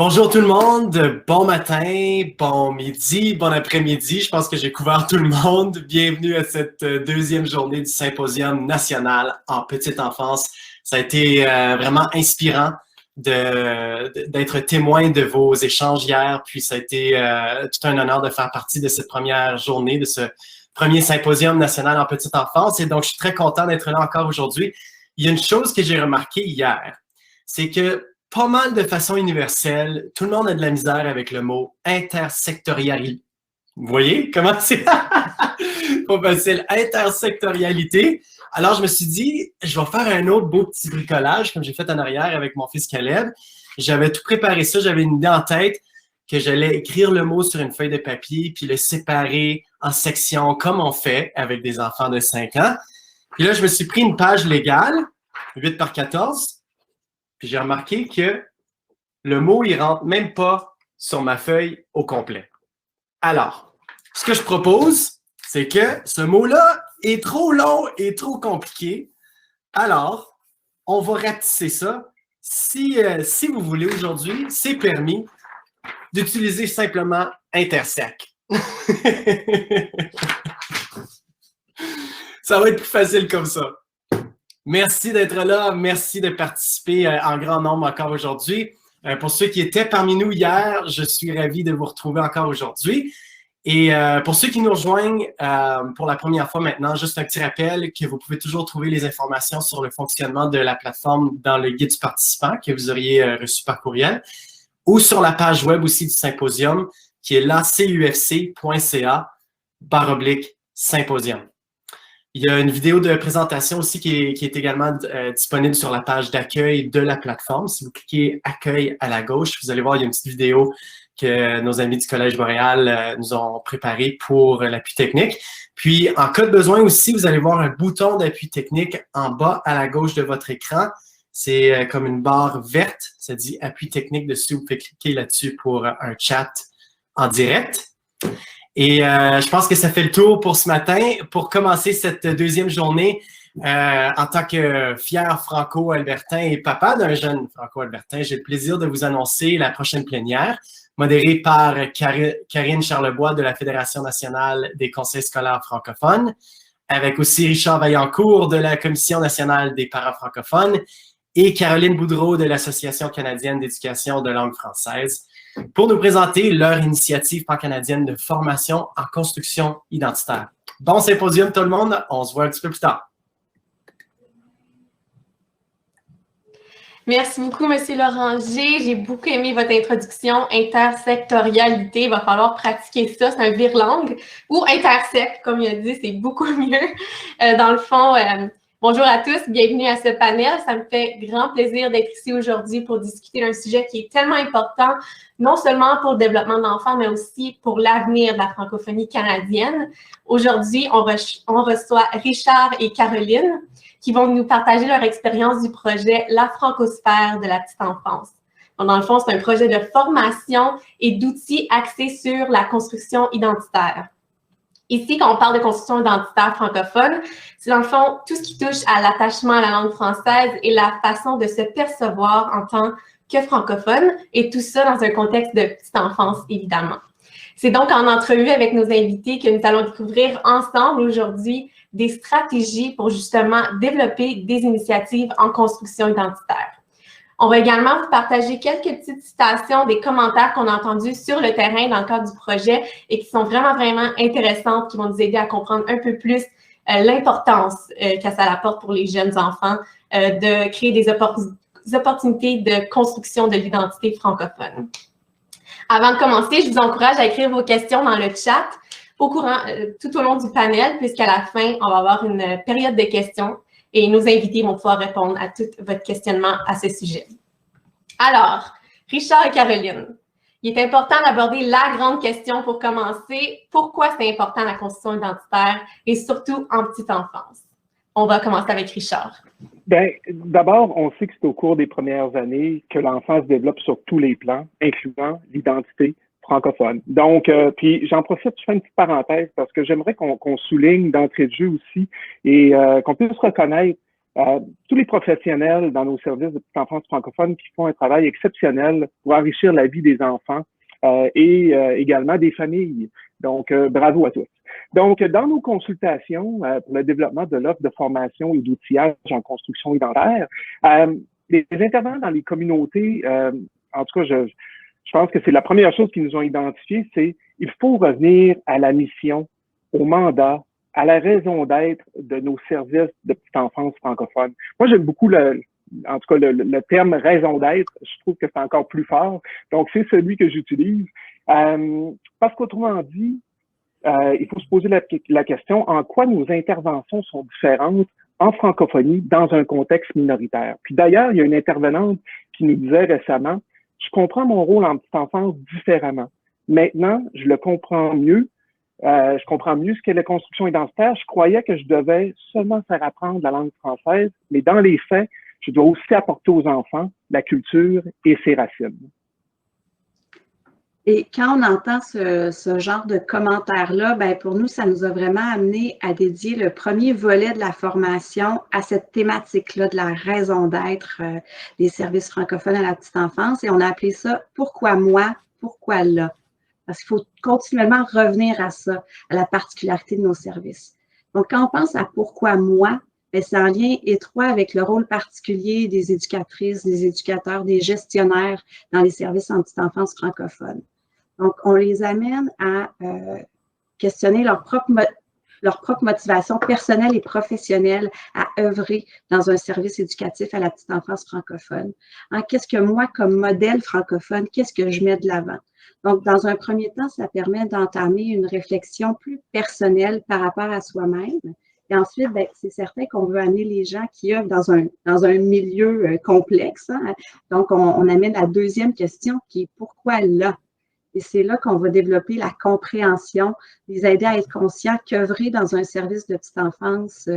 Bonjour tout le monde, bon matin, bon midi, bon après-midi. Je pense que j'ai couvert tout le monde. Bienvenue à cette deuxième journée du Symposium national en petite enfance. Ça a été vraiment inspirant d'être témoin de vos échanges hier. Puis ça a été tout un honneur de faire partie de cette première journée, de ce premier Symposium national en petite enfance. Et donc, je suis très content d'être là encore aujourd'hui. Il y a une chose que j'ai remarquée hier, c'est que pas mal de façon universelle, tout le monde a de la misère avec le mot intersectorialité. Vous voyez comment c'est pas facile? Intersectorialité. Alors, je me suis dit, je vais faire un autre beau petit bricolage, comme j'ai fait en arrière avec mon fils Caleb. J'avais tout préparé ça, j'avais une idée en tête que j'allais écrire le mot sur une feuille de papier, puis le séparer en sections, comme on fait avec des enfants de 5 ans. Puis là, je me suis pris une page légale, 8 par 14, puis j'ai remarqué que le mot, il rentre même pas sur ma feuille au complet. Alors, ce que je propose, c'est que ce mot-là est trop long et trop compliqué. Alors, on va rapetisser ça. Si vous voulez aujourd'hui, c'est permis d'utiliser simplement intersect. Ça va être plus facile comme ça. Merci d'être là, merci de participer en grand nombre encore aujourd'hui. Pour ceux qui étaient parmi nous hier, je suis ravi de vous retrouver encore aujourd'hui. Et pour ceux qui nous rejoignent pour la première fois maintenant, juste un petit rappel que vous pouvez toujours trouver les informations sur le fonctionnement de la plateforme dans le guide du participant que vous auriez reçu par courriel ou sur la page web aussi du symposium qui est lacufc.ca/symposium. Il y a une vidéo de présentation aussi qui est également disponible sur la page d'accueil de la plateforme. Si vous cliquez « Accueil » à la gauche, vous allez voir, il y a une petite vidéo que nos amis du Collège Boréal nous ont préparée pour l'appui technique. Puis, en cas de besoin aussi, vous allez voir un bouton d'appui technique en bas à la gauche de votre écran. C'est comme une barre verte, ça dit « Appui technique » dessus. Vous pouvez cliquer là-dessus pour un chat en direct. Et je pense que ça fait le tour pour ce matin. Pour commencer cette deuxième journée, en tant que fier franco-albertain et papa d'un jeune franco-albertain, j'ai le plaisir de vous annoncer la prochaine plénière, modérée par Karine Charlebois de la Fédération nationale des conseils scolaires francophones, avec aussi Richard Vaillancourt de la Commission nationale des parents francophones et Caroline Boudreau de l'Association canadienne d'éducation de langue française, pour nous présenter leur initiative pan-canadienne de formation en construction identitaire. Bon symposium tout le monde, on se voit un petit peu plus tard. Merci beaucoup, M. Loranger. J'ai beaucoup aimé votre introduction. Intersectorialité, il va falloir pratiquer ça. C'est un vire-langue. Ou intersect, comme il a dit, c'est beaucoup mieux. Dans le fond, bonjour à tous, bienvenue à ce panel. Ça me fait grand plaisir d'être ici aujourd'hui pour discuter d'un sujet qui est tellement important, non seulement pour le développement de l'enfant, mais aussi pour l'avenir de la francophonie canadienne. Aujourd'hui, on reçoit Richard et Caroline qui vont nous partager leur expérience du projet La Francosphère de la petite enfance. Donc, dans le fond, c'est un projet de formation et d'outils axés sur la construction identitaire. Ici, quand on parle de construction identitaire francophone, c'est dans le fond tout ce qui touche à l'attachement à la langue française et la façon de se percevoir en tant que francophone, et tout ça dans un contexte de petite enfance, évidemment. C'est donc en entrevue avec nos invités que nous allons découvrir ensemble aujourd'hui des stratégies pour justement développer des initiatives en construction identitaire. On va également vous partager quelques petites citations des commentaires qu'on a entendus sur le terrain dans le cadre du projet et qui sont vraiment, vraiment intéressantes, qui vont nous aider à comprendre un peu plus l'importance que ça apporte pour les jeunes enfants de créer des opportunités de construction de l'identité francophone. Avant de commencer, je vous encourage à écrire vos questions dans le chat tout au long du panel, puisqu'à la fin, on va avoir une période de questions et nos invités vont pouvoir répondre à tout votre questionnement à ce sujet. Alors, Richard et Caroline, il est important d'aborder la grande question pour commencer. Pourquoi c'est important la construction identitaire et surtout en petite enfance? On va commencer avec Richard. Bien, d'abord, on sait que c'est au cours des premières années que l'enfant se développe sur tous les plans, incluant l'identité francophone. Donc, puis j'en profite, je fais une petite parenthèse parce que j'aimerais qu'on souligne d'entrée de jeu aussi et qu'on puisse reconnaître tous les professionnels dans nos services de petite enfance francophone qui font un travail exceptionnel pour enrichir la vie des enfants et également des familles. Donc, bravo à tous. Donc, dans nos consultations pour le développement de l'offre de formation et d'outillage en construction identitaire, les intervenants dans les communautés, en tout cas, je pense que c'est la première chose qu'ils nous ont identifié, c'est il faut revenir à la mission, au mandat, à la raison d'être de nos services de petite enfance francophone. Moi, j'aime beaucoup en tout cas, le terme raison d'être. Je trouve que c'est encore plus fort. Donc, c'est celui que j'utilise. Parce qu'autrement dit, il faut se poser la question en quoi nos interventions sont différentes en francophonie dans un contexte minoritaire. Puis d'ailleurs, il y a une intervenante qui nous disait récemment, je comprends mon rôle en petite enfance différemment. Maintenant, je le comprends mieux. Je comprends mieux ce qu'est la construction identitaire. Je croyais que je devais seulement faire apprendre la langue française, mais dans les faits, je dois aussi apporter aux enfants la culture et ses racines. Et quand on entend ce genre de commentaires-là, ben pour nous, ça nous a vraiment amené à dédier le premier volet de la formation à cette thématique-là de la raison d'être des services francophones à la petite enfance. Et on a appelé ça « Pourquoi moi? Pourquoi là? » Parce qu'il faut continuellement revenir à ça, à la particularité de nos services. Donc, quand on pense à « Pourquoi moi? », c'est en lien étroit avec le rôle particulier des éducatrices, des éducateurs, des gestionnaires dans les services en petite enfance francophone. Donc, on les amène à questionner leur propre motivation personnelle et professionnelle à œuvrer dans un service éducatif à la petite enfance francophone. Qu'est-ce que moi, comme modèle francophone, qu'est-ce que je mets de l'avant? Donc, dans un premier temps, ça permet d'entamer une réflexion plus personnelle par rapport à soi-même. Et ensuite, ben, c'est certain qu'on veut amener les gens qui œuvrent dans un milieu complexe. Hein? Donc, on amène la deuxième question qui est « Pourquoi là? » Et c'est là qu'on va développer la compréhension, les aider à être conscients qu'œuvrer dans un service de petite enfance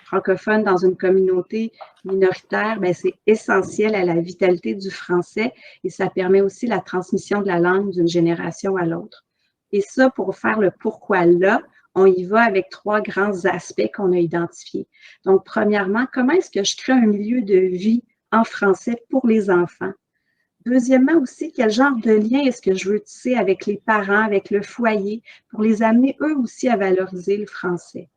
francophone dans une communauté minoritaire, ben, c'est essentiel à la vitalité du français et ça permet aussi la transmission de la langue d'une génération à l'autre. Et ça, pour faire le « pourquoi là », on y va avec 3 grands aspects qu'on a identifiés. Donc, premièrement, comment est-ce que je crée un milieu de vie en français pour les enfants? Deuxièmement aussi, quel genre de lien est-ce que je veux tisser avec les parents, avec le foyer, pour les amener eux aussi à valoriser le français?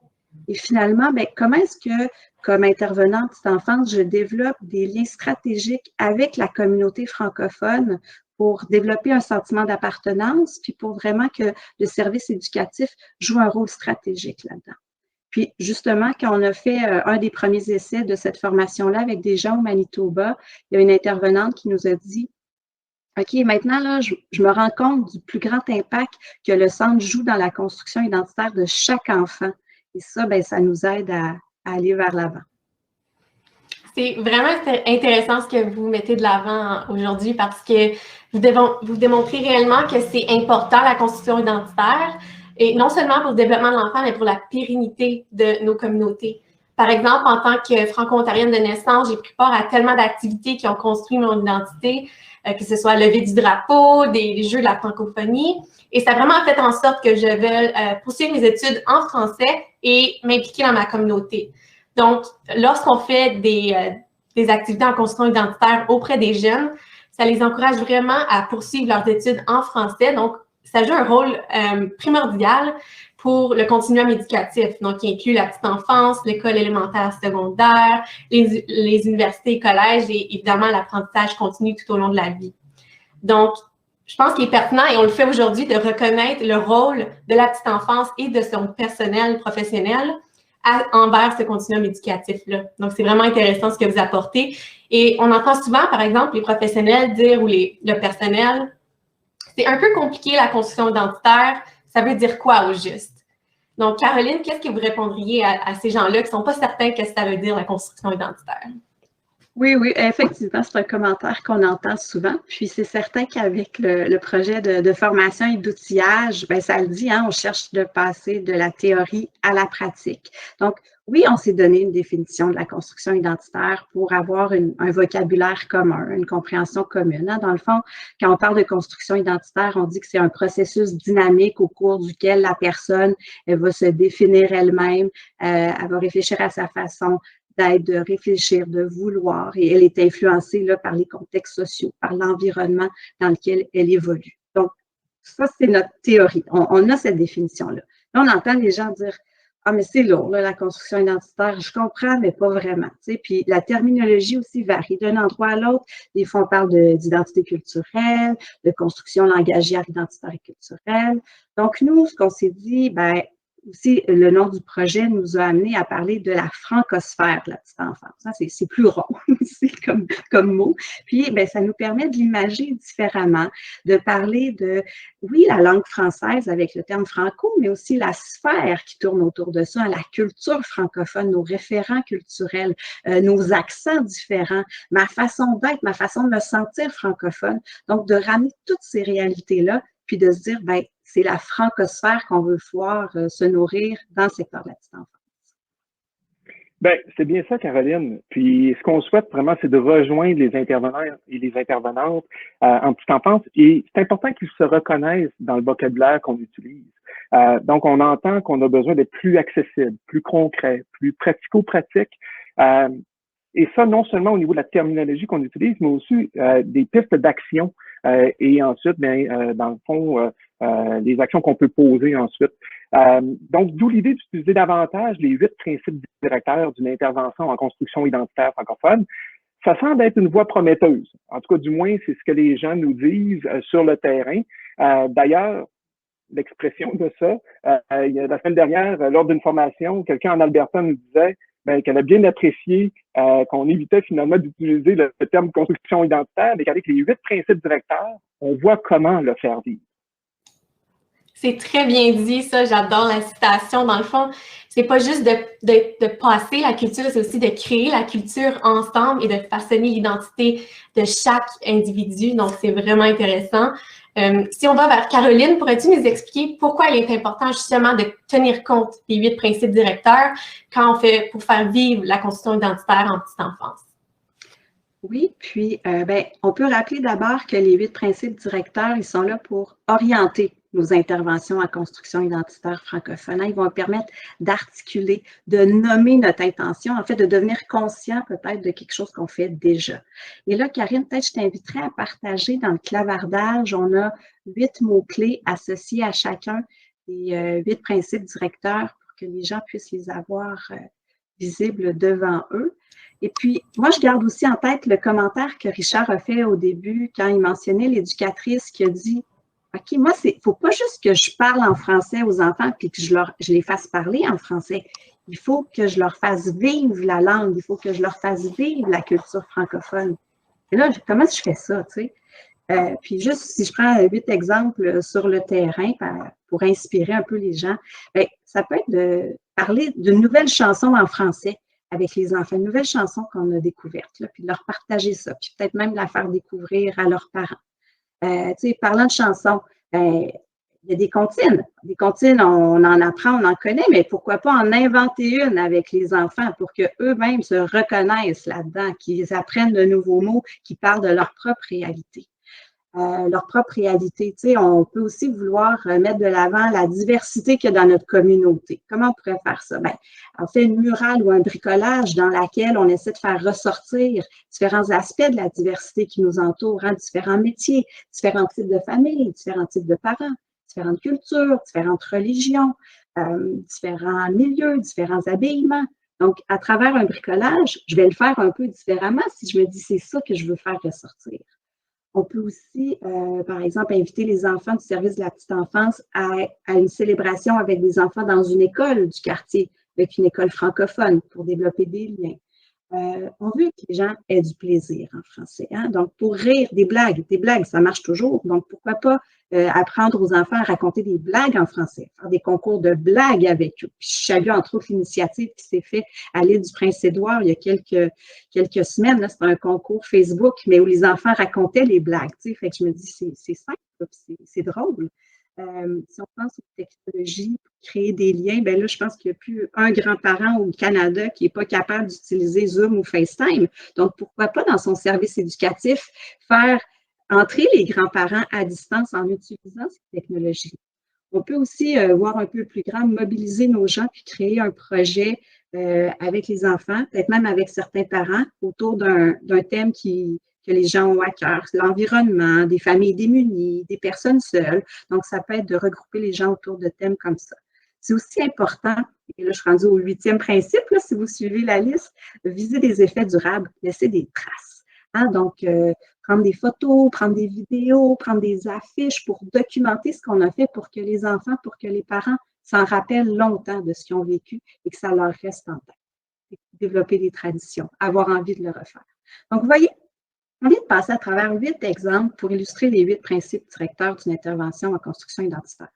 Et finalement, bien, comment est-ce que, comme intervenant en petite enfance, je développe des liens stratégiques avec la communauté francophone pour développer un sentiment d'appartenance, puis pour vraiment que le service éducatif joue un rôle stratégique là-dedans. Puis, justement, quand on a fait un des premiers essais de cette formation-là avec des gens au Manitoba, il y a une intervenante qui nous a dit « OK, maintenant, là, je me rends compte du plus grand impact que le centre joue dans la construction identitaire de chaque enfant. » Et ça, bien, ça nous aide à aller vers l'avant. C'est vraiment intéressant ce que vous mettez de l'avant aujourd'hui parce que vous démontrez réellement que c'est important, la construction identitaire, et non seulement pour le développement de l'enfant, mais pour la pérennité de nos communautés. Par exemple, en tant que franco-ontarienne de naissance, j'ai pris part à tellement d'activités qui ont construit mon identité, que ce soit lever du drapeau, des jeux de la francophonie. Et ça a vraiment fait en sorte que je veuille poursuivre mes études en français et m'impliquer dans ma communauté. Donc, lorsqu'on fait des activités en construction identitaire auprès des jeunes, ça les encourage vraiment à poursuivre leurs études en français. Donc, ça joue un rôle primordial pour le continuum éducatif, donc qui inclut la petite enfance, l'école élémentaire secondaire, les universités et collèges et évidemment l'apprentissage continu tout au long de la vie. Donc, je pense qu'il est pertinent, et on le fait aujourd'hui, de reconnaître le rôle de la petite enfance et de son personnel professionnel envers ce continuum éducatif-là. Donc, c'est vraiment intéressant ce que vous apportez. Et on entend souvent, par exemple, les professionnels dire, ou le personnel, c'est un peu compliqué la construction identitaire, ça veut dire quoi au juste? Donc, Caroline, qu'est-ce que vous répondriez à ces gens-là qui ne sont pas certains que ça veut dire la construction identitaire? Oui, effectivement, c'est un commentaire qu'on entend souvent. Puis c'est certain qu'avec le projet de formation et d'outillage, bien, ça le dit, hein, on cherche de passer de la théorie à la pratique. Donc, oui, on s'est donné une définition de la construction identitaire pour avoir un vocabulaire commun, une compréhension commune. Hein. Dans le fond, quand on parle de construction identitaire, on dit que c'est un processus dynamique au cours duquel la personne elle va se définir elle-même, elle va réfléchir à sa façon d'être, de réfléchir, de vouloir, et elle est influencée là, par les contextes sociaux, par l'environnement dans lequel elle évolue. Donc, ça, c'est notre théorie. On a cette définition-là. Là, on entend les gens dire « Ah, mais c'est lourd, là, la construction identitaire, je comprends, mais pas vraiment. » Tu sais, puis la terminologie aussi varie d'un endroit à l'autre. Des fois, on parle d'identité culturelle, de construction langagière identitaire et culturelle. Donc, nous, ce qu'on s'est dit, ben aussi, le nom du projet nous a amené à parler de la francosphère de la petite enfance. C'est plus rond aussi comme mot. Puis, ben, ça nous permet de l'imager différemment, de parler de, oui, la langue française avec le terme franco, mais aussi la sphère qui tourne autour de ça, la culture francophone, nos référents culturels, nos accents différents, ma façon d'être, ma façon de me sentir francophone. Donc, de ramener toutes ces réalités-là, puis de se dire, ben, c'est la francosphère qu'on veut voir se nourrir dans le secteur de la petite enfance. Ben, c'est bien ça, Caroline. Puis, ce qu'on souhaite vraiment, c'est de rejoindre les intervenants et les intervenantes en petite enfance. Et c'est important qu'ils se reconnaissent dans le vocabulaire qu'on utilise. Donc, on entend qu'on a besoin d'être plus accessible, plus concret, plus pratico-pratique. Et ça, non seulement au niveau de la terminologie qu'on utilise, mais aussi des pistes d'action. Et ensuite, bien, dans le fond, les actions qu'on peut poser ensuite. Donc, d'où l'idée d'utiliser davantage les 8 principes directeurs d'une intervention en construction identitaire francophone. Ça semble être une voie prometteuse. En tout cas, du moins, c'est ce que les gens nous disent sur le terrain. D'ailleurs, l'expression de ça, la semaine dernière, lors d'une formation, quelqu'un en Alberta nous disait qu'elle a bien apprécié qu'on évitait finalement d'utiliser le terme construction identitaire, mais qu'avec les 8 principes directeurs, on voit comment le faire vivre. C'est très bien dit, ça, j'adore la citation. Dans le fond, c'est pas juste de passer la culture, c'est aussi de créer la culture ensemble et de façonner l'identité de chaque individu. Donc, c'est vraiment intéressant. Si on va vers Caroline, pourrais-tu nous expliquer pourquoi il est important justement de tenir compte des 8 principes directeurs quand on fait pour faire vivre la construction identitaire en petite enfance? Oui, puis on peut rappeler d'abord que les 8 principes directeurs, ils sont là pour orienter nos interventions en construction identitaire francophone. Ils vont permettre d'articuler, de nommer notre intention, en fait, de devenir conscient peut-être de quelque chose qu'on fait déjà. Et là, Karine, peut-être je t'inviterais à partager dans le clavardage, on a 8 mots-clés associés à chacun des 8 principes directeurs pour que les gens puissent les avoir visibles devant eux. Et puis, moi, je garde aussi en tête le commentaire que Richard a fait au début quand il mentionnait l'éducatrice qui a dit « OK, moi, il ne faut pas juste que je parle en français aux enfants puis que je les fasse parler en français. Il faut que je leur fasse vivre la langue. Il faut que je leur fasse vivre la culture francophone. » Et là, comment je fais ça, tu sais? Puis juste, si je prends 8 exemples sur le terrain pour inspirer un peu les gens, ça peut être de parler d'une nouvelle chanson en français avec les enfants, une nouvelle chanson qu'on a découverte, là, puis de leur partager ça, puis peut-être même de la faire découvrir à leurs parents. Tu sais, parlant de chansons, il y a des comptines. Des comptines, on en apprend, on en connaît, mais pourquoi pas en inventer une avec les enfants pour qu'eux-mêmes se reconnaissent là-dedans, qu'ils apprennent de nouveaux mots qui parlent de leur propre réalité. Leur propre réalité. Tu sais, on peut aussi vouloir mettre de l'avant la diversité qu'il y a dans notre communauté. Comment on pourrait faire ça? On fait une murale ou un bricolage dans laquelle on essaie de faire ressortir différents aspects de la diversité qui nous entoure, hein, différents métiers, différents types de familles, différents types de parents, différentes cultures, différentes religions, différents milieux, différents habillements. Donc, à travers un bricolage, je vais le faire un peu différemment si je me dis c'est ça que je veux faire ressortir. On peut aussi, par exemple, inviter les enfants du service de la petite enfance à une célébration avec des enfants dans une école du quartier, avec une école francophone pour développer des liens. On veut que les gens aient du plaisir en français. Hein? Donc, pour rire, des blagues, ça marche toujours. Donc, pourquoi pas apprendre aux enfants à raconter des blagues en français, faire des concours de blagues avec eux. Puis, je salue entre autres l'initiative qui s'est faite à l'île du Prince-Édouard il y a quelques semaines. C'était un concours Facebook, mais où les enfants racontaient les blagues. Tu sais. Fait que je me dis, c'est simple, c'est drôle. Si on pense aux technologies pour créer des liens, là, je pense qu'il n'y a plus un grand-parent au Canada qui n'est pas capable d'utiliser Zoom ou FaceTime. Donc, pourquoi pas dans son service éducatif faire entrer les grands-parents à distance en utilisant ces technologies. On peut aussi voir un peu plus grand, mobiliser nos gens puis créer un projet avec les enfants, peut-être même avec certains parents, autour d'un thème que les gens ont à cœur, l'environnement, des familles démunies, des personnes seules. Donc, ça peut être de regrouper les gens autour de thèmes comme ça. C'est aussi important, et là, je suis rendue au 8e principe, là, si vous suivez la liste, de viser des effets durables, laisser des traces. Hein? Donc, prendre des photos, prendre des vidéos, prendre des affiches pour documenter ce qu'on a fait pour que les enfants, pour que les parents s'en rappellent longtemps de ce qu'ils ont vécu et que ça leur reste en tête. Développer des traditions, avoir envie de le refaire. Donc, vous voyez, on vient de passer à travers 8 exemples pour illustrer les 8 principes directeurs d'une intervention en construction identitaire.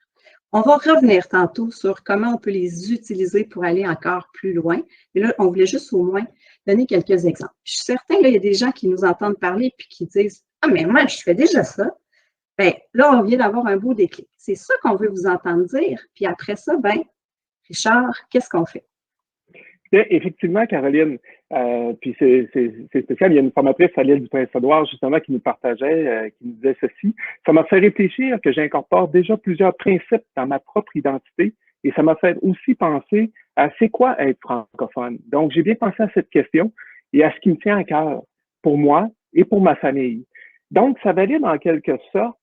On va revenir tantôt sur comment on peut les utiliser pour aller encore plus loin. Et là, on voulait juste au moins donner quelques exemples. Je suis certaine, là, il y a des gens qui nous entendent parler et qui disent « Ah, mais moi, je fais déjà ça. » Bien, là, on vient d'avoir un beau déclic. C'est ça qu'on veut vous entendre dire. Puis après ça, bien, Richard, qu'est-ce qu'on fait? Bien, effectivement, Caroline, puis c'est spécial, il y a une formatrice à l'île du Prince-Édouard, justement, qui nous partageait, qui nous disait ceci. Ça m'a fait réfléchir que j'incorpore déjà plusieurs principes dans ma propre identité et ça m'a fait aussi penser à c'est quoi être francophone. Donc, j'ai bien pensé à cette question et à ce qui me tient à cœur pour moi et pour ma famille. Donc, ça valide en quelque sorte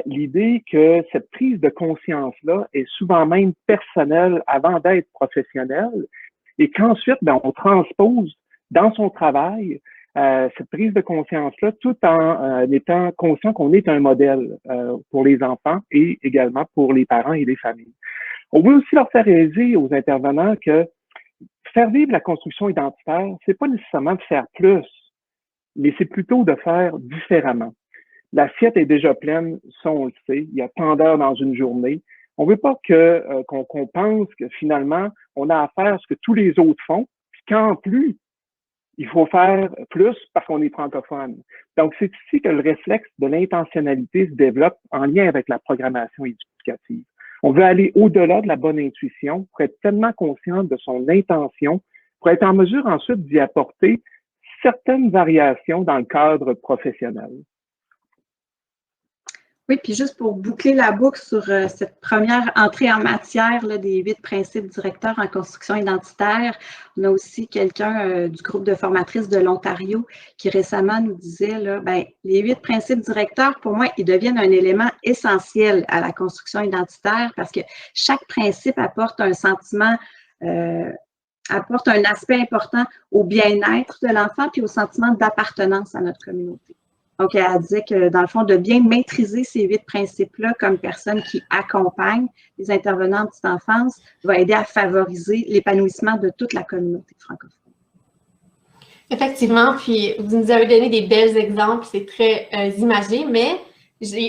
l'idée que cette prise de conscience-là est souvent même personnelle avant d'être professionnelle. Et qu'ensuite, ben, on transpose dans son travail cette prise de conscience-là tout en étant conscient qu'on est un modèle pour les enfants et également pour les parents et les familles. On veut aussi leur faire réaliser aux intervenants que faire vivre la construction identitaire, c'est pas nécessairement de faire plus, mais c'est plutôt de faire différemment. L'assiette est déjà pleine, ça on le sait, il y a tant d'heures dans une journée. On veut pas qu'on pense que finalement, on a à faire ce que tous les autres font, puis qu'en plus, il faut faire plus parce qu'on est francophone. Donc, c'est ici que le réflexe de l'intentionnalité se développe en lien avec la programmation éducative. On veut aller au-delà de la bonne intuition pour être pleinement conscient de son intention, pour être en mesure ensuite d'y apporter certaines variations dans le cadre professionnel. Oui, puis juste pour boucler la boucle sur cette première entrée en matière là, des 8 principes directeurs en construction identitaire, on a aussi quelqu'un du groupe de formatrices de l'Ontario qui récemment nous disait, là, ben, les 8 principes directeurs, pour moi, ils deviennent un élément essentiel à la construction identitaire parce que chaque principe apporte un sentiment, apporte un aspect important au bien-être de l'enfant puis au sentiment d'appartenance à notre communauté. Donc, elle disait que, dans le fond, de bien maîtriser ces 8 principes-là comme personne qui accompagne les intervenants en petite enfance va aider à favoriser l'épanouissement de toute la communauté francophone. Effectivement, puis vous nous avez donné des bels exemples, c'est très imagé, mais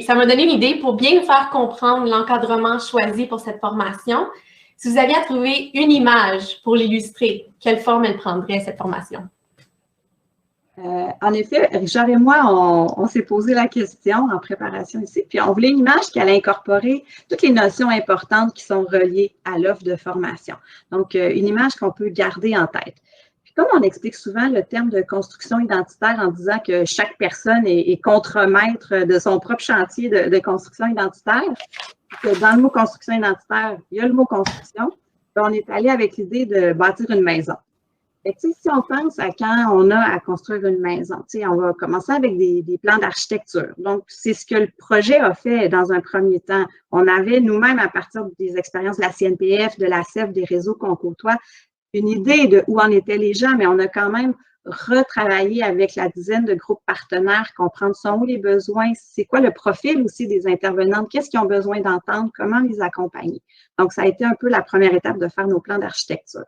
ça m'a donné une idée pour bien nous faire comprendre l'encadrement choisi pour cette formation. Si vous aviez à trouver une image pour l'illustrer, quelle forme elle prendrait, cette formation? En effet, Richard et moi, on s'est posé la question en préparation ici, puis on voulait une image qui allait incorporer toutes les notions importantes qui sont reliées à l'offre de formation. Donc, une image qu'on peut garder en tête. Puis comme on explique souvent le terme de construction identitaire en disant que chaque personne est contremaître de son propre chantier de construction identitaire, que dans le mot construction identitaire, il y a le mot construction, puis on est allé avec l'idée de bâtir une maison. Et si on pense à quand on a à construire une maison, on va commencer avec des plans d'architecture. Donc, c'est ce que le projet a fait dans un premier temps. On avait nous-mêmes, à partir des expériences de la CNPF, de la CEF, des réseaux qu'on côtoie, une idée de où en étaient les gens, mais on a quand même retravaillé avec la dizaine de groupes partenaires, comprendre sont où les besoins, c'est quoi le profil aussi des intervenantes, qu'est-ce qu'ils ont besoin d'entendre, comment les accompagner. Donc, ça a été un peu la première étape de faire nos plans d'architecture.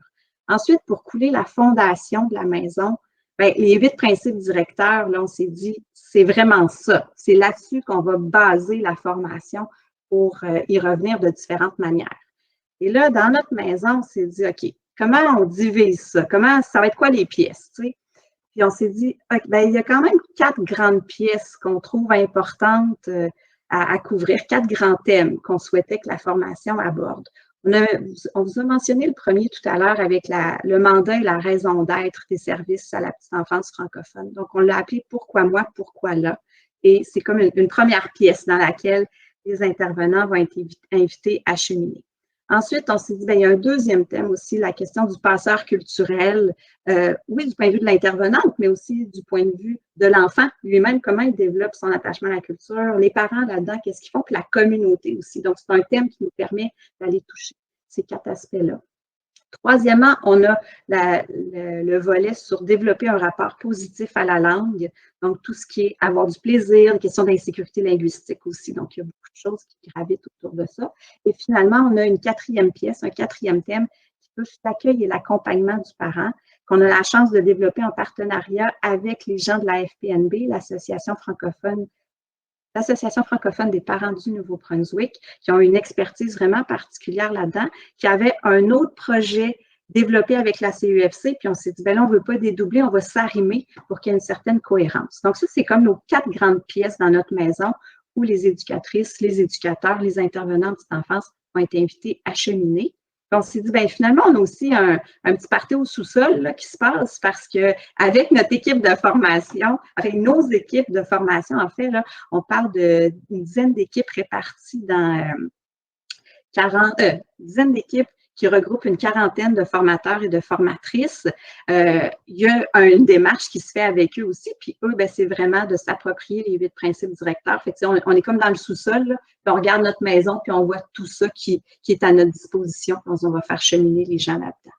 Ensuite, pour couler la fondation de la maison, bien, les 8 principes directeurs, là, on s'est dit, c'est vraiment ça. C'est là-dessus qu'on va baser la formation pour y revenir de différentes manières. Et là, dans notre maison, on s'est dit, OK, comment on divise ça? Ça va être quoi les pièces? Puis on s'est dit, okay, bien, il y a quand même 4 grandes pièces qu'on trouve importantes à couvrir, 4 grands thèmes qu'on souhaitait que la formation aborde. On vous a mentionné le premier tout à l'heure avec le mandat et la raison d'être des services à la petite enfance francophone. Donc, on l'a appelé « Pourquoi moi, pourquoi là ?» Et c'est comme une première pièce dans laquelle les intervenants vont être invités à cheminer. Ensuite, on s'est dit, bien, il y a un deuxième thème aussi, la question du passeur culturel. Oui, du point de vue de l'intervenante, mais aussi du point de vue de l'enfant lui-même, comment il développe son attachement à la culture, les parents là-dedans, qu'est-ce qu'ils font, puis la communauté aussi. Donc, c'est un thème qui nous permet d'aller toucher ces 4 aspects-là. Troisièmement, on a le volet sur développer un rapport positif à la langue. Donc, tout ce qui est avoir du plaisir, les questions d'insécurité linguistique aussi. Donc, il y a beaucoup de choses qui gravitent autour de ça. Et finalement, on a une 4e pièce, un 4e thème qui peut l'accueil et l'accompagnement du parent, qu'on a la chance de développer en partenariat avec les gens de la FPNB, l'Association francophone des parents du Nouveau-Brunswick, qui ont une expertise vraiment particulière là-dedans, qui avait un autre projet développé avec la CEFC, puis on s'est dit, bien là, on ne veut pas dédoubler, on va s'arrimer pour qu'il y ait une certaine cohérence. Donc ça, c'est comme nos 4 grandes pièces dans notre maison où les éducatrices, les éducateurs, les intervenants de petite enfance ont été invités à cheminer. On s'est dit, bien, finalement, on a aussi un petit party au sous-sol là, qui se passe parce qu'avec notre équipe de formation, avec nos équipes de formation, en fait, là, on parle d'une dizaine d'équipes réparties dans 40, dizaine d'équipes qui regroupent une quarantaine de formateurs et de formatrices. Il y a une démarche qui se fait avec eux aussi, puis eux, ben, c'est vraiment de s'approprier les 8 principes directeurs. Fait que, on est comme dans le sous-sol, là, puis on regarde notre maison, puis on voit tout ça qui est à notre disposition, puis on va faire cheminer les gens là-dedans.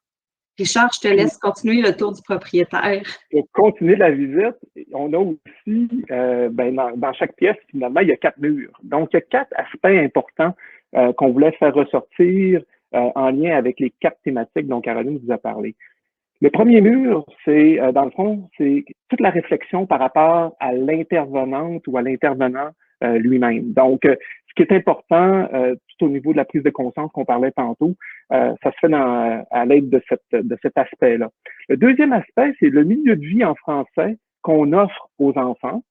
Richard, je te laisse continuer le tour du propriétaire. Pour continuer la visite, on a aussi, dans chaque pièce, finalement, il y a 4 murs. Donc, il y a 4 aspects importants qu'on voulait faire ressortir en lien avec les 4 thématiques dont Caroline vous a parlé. Le premier mur, c'est, dans le fond, c'est toute la réflexion par rapport à l'intervenante ou à l'intervenant lui-même. Donc, ce qui est important, tout au niveau de la prise de conscience qu'on parlait tantôt, ça se fait à l'aide de cet aspect-là. Le deuxième aspect, c'est le milieu de vie en français qu'on offre aux enfants.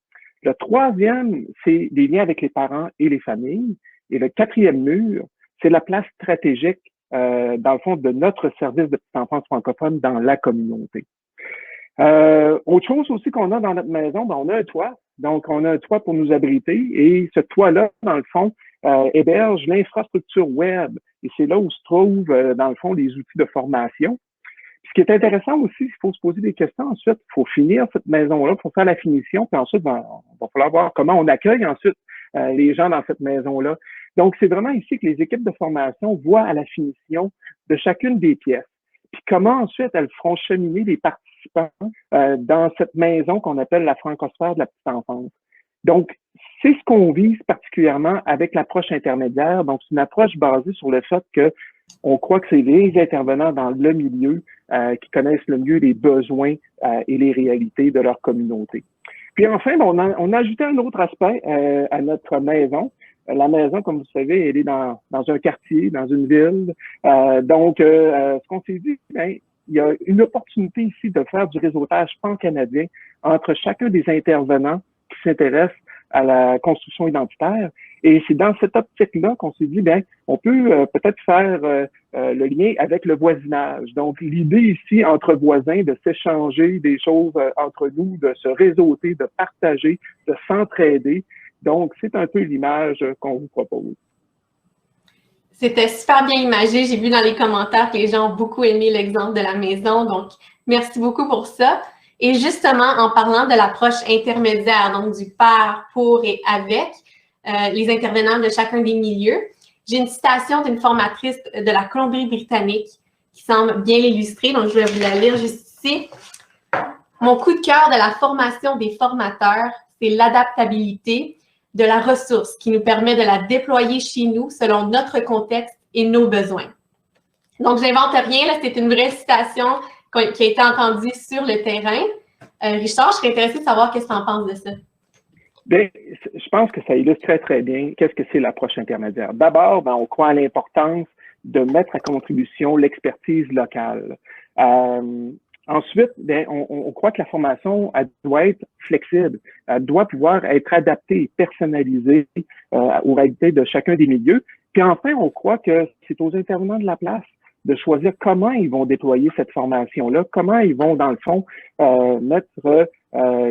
Le troisième, c'est des liens avec les parents et les familles. Et le 4e mur, c'est la place stratégique, dans le fond, de notre service de petite enfance francophone dans la communauté. Autre chose aussi qu'on a dans notre maison, ben, on a un toit. Donc, on a un toit pour nous abriter et ce toit-là, dans le fond, héberge l'infrastructure web. Et c'est là où se trouvent, dans le fond, les outils de formation. Puis, ce qui est intéressant aussi, il faut se poser des questions ensuite. Il faut finir cette maison-là, il faut faire la finition, puis ensuite, ben, il va falloir voir comment on accueille ensuite les gens dans cette maison-là. Donc, c'est vraiment ici que les équipes de formation voient à la finition de chacune des pièces. Puis comment ensuite elles feront cheminer les participants dans cette maison qu'on appelle la francosphère de la petite enfance. Donc, c'est ce qu'on vise particulièrement avec l'approche intermédiaire. Donc, c'est une approche basée sur le fait que on croit que c'est les intervenants dans le milieu qui connaissent le mieux les besoins et les réalités de leur communauté. Puis enfin, on a ajouté un autre aspect à notre maison. La maison, comme vous savez, elle est dans un quartier, dans une ville. Donc, ce qu'on s'est dit, ben, il y a une opportunité ici de faire du réseautage pan-canadien entre chacun des intervenants qui s'intéressent à la construction identitaire. Et c'est dans cette optique-là qu'on s'est dit, bien, on peut peut-être faire le lien avec le voisinage. Donc, l'idée ici, entre voisins, de s'échanger des choses entre nous, de se réseauter, de partager, de s'entraider. Donc, c'est un peu l'image qu'on vous propose. C'était super bien imagé. J'ai vu dans les commentaires que les gens ont beaucoup aimé l'exemple de la maison. Donc, merci beaucoup pour ça. Et justement, en parlant de l'approche intermédiaire, donc du par, pour et avec les intervenants de chacun des milieux, j'ai une citation d'une formatrice de la Colombie-Britannique qui semble bien l'illustrer. Donc, je vais vous la lire juste ici. Mon coup de cœur de la formation des formateurs, c'est l'adaptabilité de la ressource qui nous permet de la déployer chez nous selon notre contexte et nos besoins. Donc, j'invente rien, là, c'est une vraie citation qui a été entendue sur le terrain. Richard, je serais intéressée de savoir qu'est-ce que tu en penses de ça. Bien, je pense que ça illustre très, très bien qu'est-ce que c'est l'approche intermédiaire. D'abord, ben, on croit à l'importance de mettre à contribution l'expertise locale. Ensuite, bien, on croit que la formation elle doit être flexible, elle doit pouvoir être adaptée et personnalisée aux réalités de chacun des milieux. Puis enfin, on croit que c'est aux intervenants de la place de choisir comment ils vont déployer cette formation-là, comment ils vont, dans le fond, mettre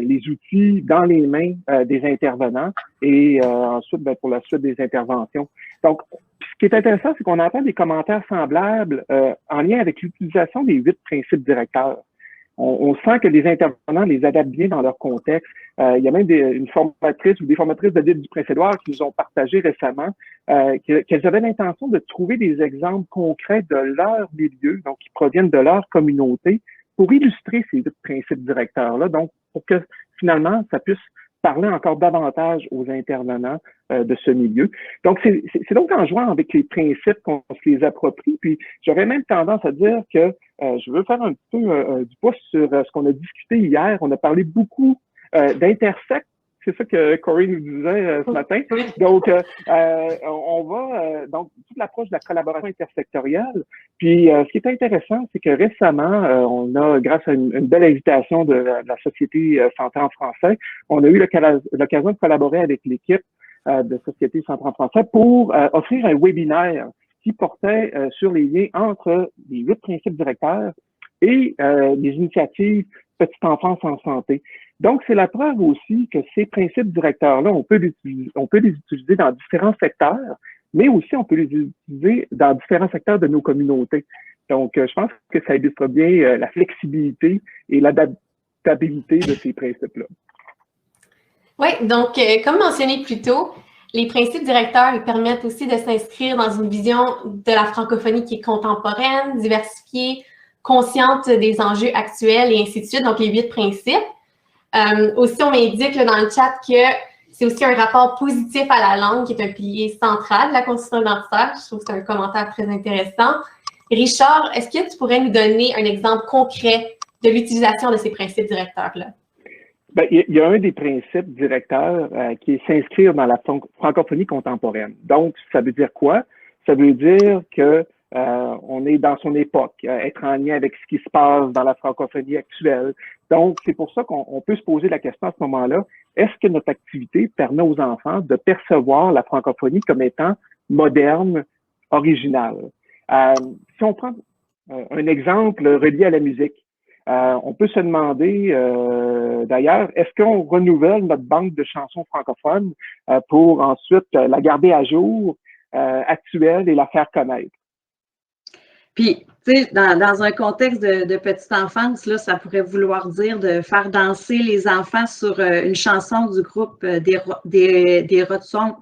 les outils dans les mains des intervenants et ensuite, bien, pour la suite des interventions. Donc, ce qui est intéressant, c'est qu'on entend des commentaires semblables en lien avec l'utilisation des 8 principes directeurs. On sent que les intervenants les adaptent bien dans leur contexte. Il y a même une formatrice ou des formatrices de guide du Prince-Édouard qui nous ont partagé récemment qu'elles avaient l'intention de trouver des exemples concrets de leur milieu, donc qui proviennent de leur communauté, pour illustrer ces 8 principes directeurs-là, donc pour que finalement ça puisse parler encore davantage aux intervenants de ce milieu. Donc, c'est donc en jouant avec les principes qu'on se les approprie. Puis, j'aurais même tendance à dire que je veux faire un petit peu du pouce sur ce qu'on a discuté hier. On a parlé beaucoup d'intersect. C'est ça que Corey nous disait ce matin. Donc, on va donc toute l'approche de la collaboration intersectorielle. Puis, ce qui est intéressant, c'est que récemment, on a, grâce à une belle invitation de la Société Santé en français, on a eu l'occasion de collaborer avec l'équipe de Société Santé en français pour offrir un webinaire qui portait sur les liens entre les 8 principes directeurs et les initiatives Petite enfance en santé. Donc, c'est la preuve aussi que ces principes directeurs-là, on peut les utiliser dans différents secteurs, mais aussi on peut les utiliser dans différents secteurs de nos communautés. Donc, je pense que ça illustre bien la flexibilité et l'adaptabilité de ces principes-là. Oui, donc, comme mentionné plus tôt, les principes directeurs ils permettent aussi de s'inscrire dans une vision de la francophonie qui est contemporaine, diversifiée, consciente des enjeux actuels et ainsi de suite, donc les 8 principes. Aussi, on m'indique dans le chat que c'est aussi un rapport positif à la langue qui est un pilier central de la construction identitaire. Je trouve que c'est un commentaire très intéressant. Richard, est-ce que tu pourrais nous donner un exemple concret de l'utilisation de ces principes directeurs-là? Ben, il y a un des principes directeurs qui est s'inscrire dans la francophonie contemporaine. Donc, ça veut dire quoi? Ça veut dire que on est dans son époque, être en lien avec ce qui se passe dans la francophonie actuelle. Donc, c'est pour ça qu'on peut se poser la question à ce moment-là, est-ce que notre activité permet aux enfants de percevoir la francophonie comme étant moderne, originale? Si on prend un exemple relié à la musique, on peut se demander, d'ailleurs, est-ce qu'on renouvelle notre banque de chansons francophones pour ensuite la garder à jour, actuelle et la faire connaître? Puis, tu sais, dans un contexte de petite enfance, là, ça pourrait vouloir dire de faire danser les enfants sur une chanson du groupe des rats de swamp,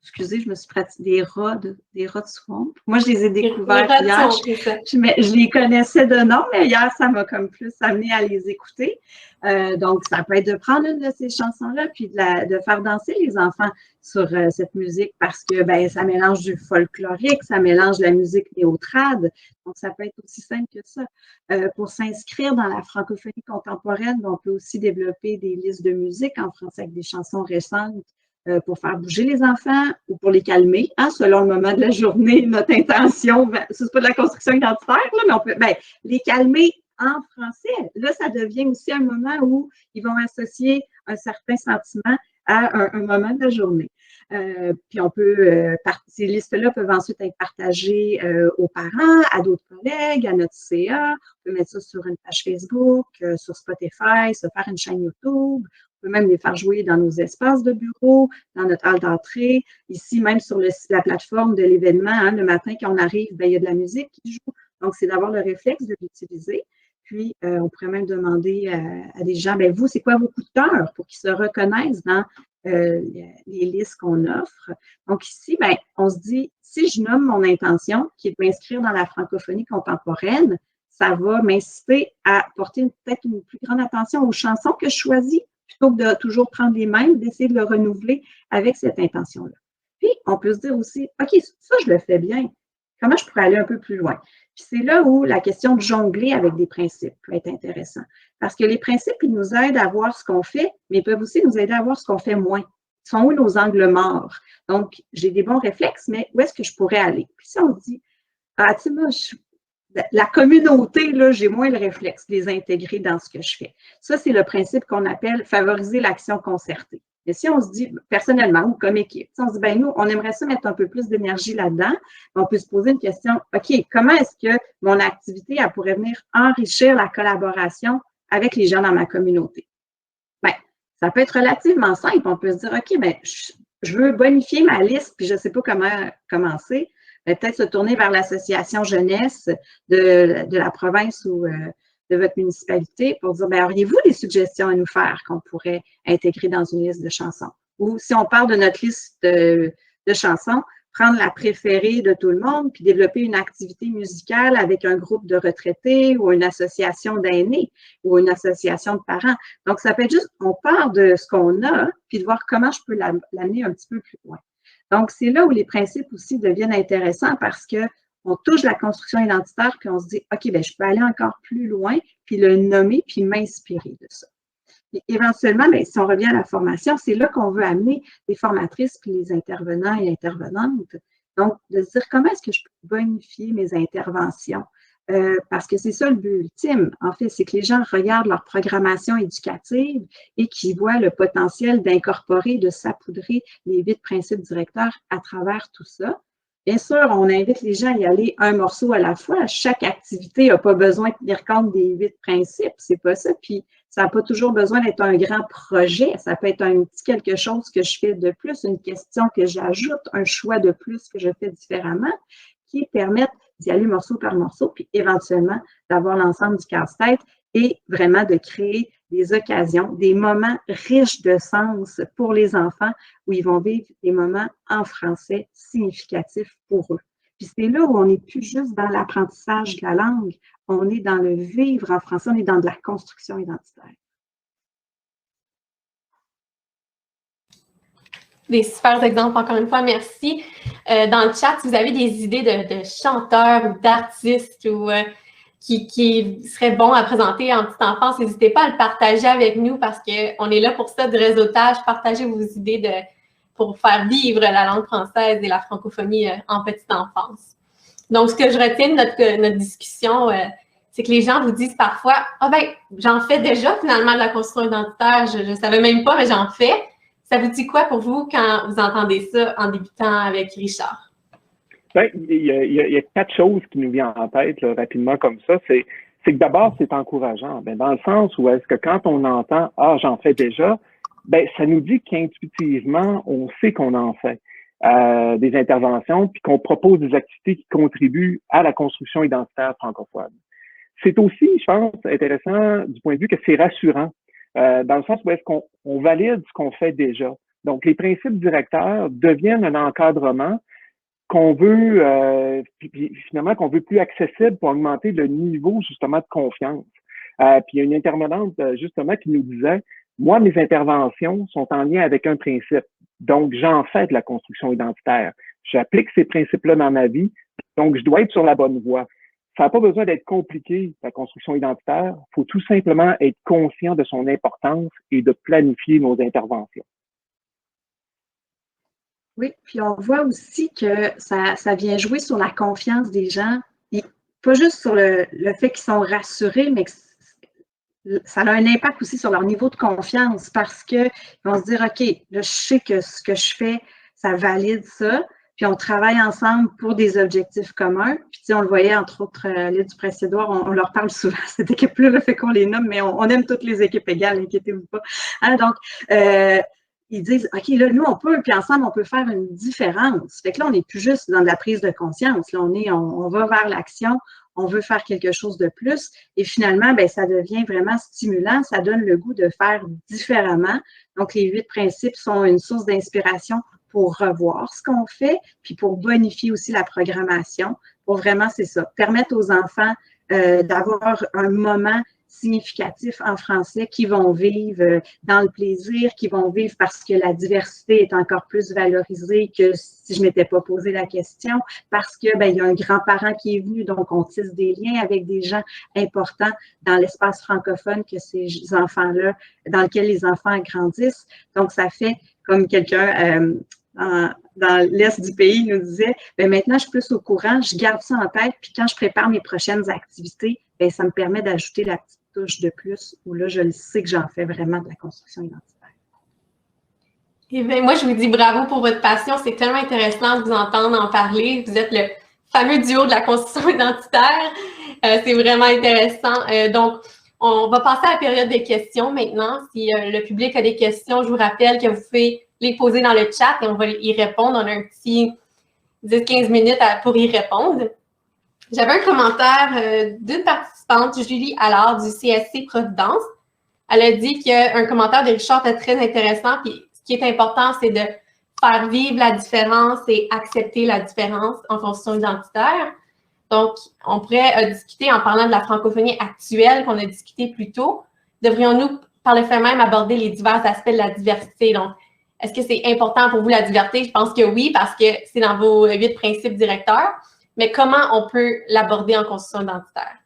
excusez, je me suis pratiquée, des rats de swamp. Moi, je les ai découverts hier. Je les connaissais de nom, mais hier, ça m'a comme plus amené à les écouter. Donc, ça peut être de prendre une de ces chansons-là, puis de faire danser les enfants sur cette musique parce que ben, ça mélange du folklorique, ça mélange la musique néo-trad. Donc, ça peut être aussi simple que ça. Pour s'inscrire dans la francophonie contemporaine, on peut aussi développer des listes de musique en français avec des chansons récentes pour faire bouger les enfants ou pour les calmer, hein, selon le moment de la journée, notre intention. Ben, c'est pas de la construction identitaire, là, mais on peut les calmer en français. Là, ça devient aussi un moment où ils vont associer un certain sentiment à un moment de la journée. Puis on peut, ces listes-là peuvent ensuite être partagées aux parents, à d'autres collègues, à notre CA. On peut mettre ça sur une page Facebook, sur Spotify, se faire une chaîne YouTube. On peut même les faire jouer dans nos espaces de bureau, dans notre hall d'entrée. Ici, même sur la plateforme de l'événement, hein, le matin, quand on arrive, ben, il y a de la musique qui joue. Donc, c'est d'avoir le réflexe de l'utiliser. Puis, on pourrait même demander à des gens, ben vous, c'est quoi vos coups de cœur pour qu'ils se reconnaissent dans les listes qu'on offre. Donc, ici, ben, on se dit, si je nomme mon intention, qui est de m'inscrire dans la francophonie contemporaine, ça va m'inciter à porter peut-être une plus grande attention aux chansons que je choisis, plutôt que de toujours prendre les mêmes, d'essayer de le renouveler avec cette intention-là. Puis, on peut se dire aussi, OK, ça, je le fais bien. Comment je pourrais aller un peu plus loin? Puis c'est là où la question de jongler avec des principes peut être intéressant. Parce que les principes, ils nous aident à voir ce qu'on fait, mais ils peuvent aussi nous aider à voir ce qu'on fait moins. Ils sont où nos angles morts? Donc, j'ai des bons réflexes, mais où est-ce que je pourrais aller? Puis si on se dit, ah, tu sais, moi, la communauté, là, j'ai moins le réflexe de les intégrer dans ce que je fais. Ça, c'est le principe qu'on appelle favoriser l'action concertée. Mais si on se dit, personnellement ou comme équipe, si on se dit, ben nous, on aimerait ça mettre un peu plus d'énergie là-dedans, on peut se poser une question, OK, comment est-ce que mon activité, elle pourrait venir enrichir la collaboration avec les gens dans ma communauté? Bien, ça peut être relativement simple. On peut se dire, OK, bien, je veux bonifier ma liste, puis je ne sais pas comment commencer. peut-être se tourner vers l'association jeunesse de la province ou de votre municipalité pour dire, bien, auriez-vous des suggestions à nous faire qu'on pourrait intégrer dans une liste de chansons? Ou si on parle de notre liste de chansons, prendre la préférée de tout le monde puis développer une activité musicale avec un groupe de retraités ou une association d'aînés ou une association de parents. Donc, ça peut être juste, on part de ce qu'on a puis de voir comment je peux l'amener un petit peu plus loin. Donc, c'est là où les principes aussi deviennent intéressants parce que on touche la construction identitaire puis on se dit, OK, bien, je peux aller encore plus loin puis le nommer puis m'inspirer de ça. Et éventuellement, bien, si on revient à la formation, c'est là qu'on veut amener les formatrices puis les intervenants et intervenantes. Donc, de se dire comment est-ce que je peux bonifier mes interventions? Parce que c'est ça le but ultime, en fait, c'est que les gens regardent leur programmation éducative et qu'ils voient le potentiel d'incorporer, de saupoudrer les 8 principes directeurs à travers tout ça. Bien sûr, on invite les gens à y aller un morceau à la fois. Chaque activité n'a pas besoin de tenir compte des 8 principes, c'est pas ça. Puis, ça n'a pas toujours besoin d'être un grand projet. Ça peut être un petit quelque chose que je fais de plus, une question que j'ajoute, un choix de plus que je fais différemment, qui permettent d'y aller morceau par morceau, puis éventuellement d'avoir l'ensemble du casse-tête et vraiment de créer des occasions, des moments riches de sens pour les enfants où ils vont vivre des moments en français significatifs pour eux. Puis c'est là où on n'est plus juste dans l'apprentissage de la langue, on est dans le vivre en français, on est dans de la construction identitaire. Des super exemples, encore une fois, merci. Dans le chat, si vous avez des idées de chanteurs ou d'artistes ou qui seraient bons à présenter en petite enfance, n'hésitez pas à le partager avec nous parce qu'on est là pour ça, du réseautage. Partagez vos idées pour faire vivre la langue française et la francophonie en petite enfance. Donc, ce que je retiens de notre discussion, c'est que les gens vous disent parfois « Ah ben, j'en fais déjà finalement de la construction identitaire, je ne savais même pas, mais j'en fais. » Ça vous dit quoi pour vous quand vous entendez ça en débutant avec Richard? Bien, il y a 4 choses qui nous viennent en tête là, rapidement comme ça. C'est que d'abord, c'est encourageant. Bien, dans le sens où est-ce que quand on entend « Ah, j'en fais déjà », bien, ça nous dit qu'intuitivement, on sait qu'on en fait des interventions puis qu'on propose des activités qui contribuent à la construction identitaire francophone. C'est aussi, je pense, intéressant du point de vue que c'est rassurant. Dans le sens où est-ce qu'on valide ce qu'on fait déjà. Donc, les principes directeurs deviennent un encadrement qu'on veut, puis finalement, qu'on veut plus accessible pour augmenter le niveau, justement, de confiance. Puis il y a une intervenante, justement, qui nous disait, moi, mes interventions sont en lien avec un principe. Donc, j'en fais de la construction identitaire. J'applique ces principes-là dans ma vie. Donc, je dois être sur la bonne voie. Ça n'a pas besoin d'être compliqué, la construction identitaire. Il faut tout simplement être conscient de son importance et de planifier nos interventions. Oui, puis on voit aussi que ça vient jouer sur la confiance des gens, et pas juste sur le fait qu'ils sont rassurés, mais que ça a un impact aussi sur leur niveau de confiance parce qu'ils vont se dire, OK, là, je sais que ce que je fais, ça valide ça. Puis on travaille ensemble pour des objectifs communs. Puis on le voyait, entre autres, l'île du Prince-Édouard, on leur parle souvent, cette équipe-là, le fait qu'on les nomme, mais on aime toutes les équipes égales, inquiétez-vous pas. Hein, donc, ils disent, OK, là, nous, on peut, puis ensemble, on peut faire une différence. Fait que là, on n'est plus juste dans de la prise de conscience. Là, on va vers l'action, on veut faire quelque chose de plus. Et finalement, bien, ça devient vraiment stimulant. Ça donne le goût de faire différemment. Donc, les 8 principes sont une source d'inspiration pour revoir ce qu'on fait, puis pour bonifier aussi la programmation, pour vraiment, c'est ça, permettre aux enfants d'avoir un moment significatif en français qui vont vivre dans le plaisir, qui vont vivre parce que la diversité est encore plus valorisée que si je ne m'étais pas posé la question, parce que ben, il y a un grand-parent qui est venu, donc on tisse des liens avec des gens importants dans l'espace francophone que ces enfants-là, dans lequel les enfants grandissent. Donc, ça fait comme quelqu'un dans l'Est du pays nous disait, bien, maintenant, je suis plus au courant, je garde ça en tête, puis quand je prépare mes prochaines activités, bien, ça me permet d'ajouter la petite touche de plus, où là, je le sais que j'en fais vraiment de la construction identitaire. Et bien, moi, je vous dis bravo pour votre passion. C'est tellement intéressant de vous entendre en parler. Vous êtes le fameux duo de la construction identitaire. C'est vraiment intéressant. Donc, on va passer à la période des questions maintenant. Si le public a des questions, je vous rappelle que vous pouvez les poser dans le chat et on va y répondre. On a un petit 10-15 minutes pour y répondre. J'avais un commentaire d'une participante, Julie Allard, du CSC Providence. Elle a dit qu'un commentaire de Richard était très intéressant, puis ce qui est important, c'est de faire vivre la différence et accepter la différence en construction identitaire. Donc, on pourrait discuter en parlant de la francophonie actuelle qu'on a discuté plus tôt. Devrions-nous, par le fait même, aborder les divers aspects de la diversité? Donc, est-ce que c'est important pour vous la diversité? Je pense que oui, parce que c'est dans vos 8 principes directeurs. Mais comment on peut l'aborder en construction identitaire?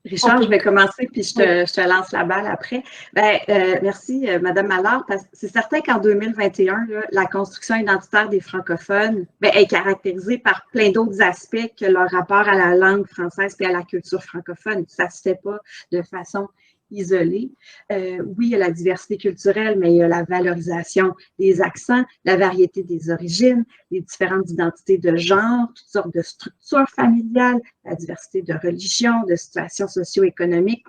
Richard, je vais commencer, puis je te lance la balle après. Merci, Madame Allard, parce que c'est certain qu'en 2021, là, la construction identitaire des francophones est caractérisée par plein d'autres aspects que leur rapport à la langue française et à la culture francophone. Ça ne se fait pas de façon isolée. Oui, il y a la diversité culturelle, mais il y a la valorisation des accents, la variété des origines, les différentes identités de genre, toutes sortes de structures familiales, la diversité de religions, de situations socio-économiques.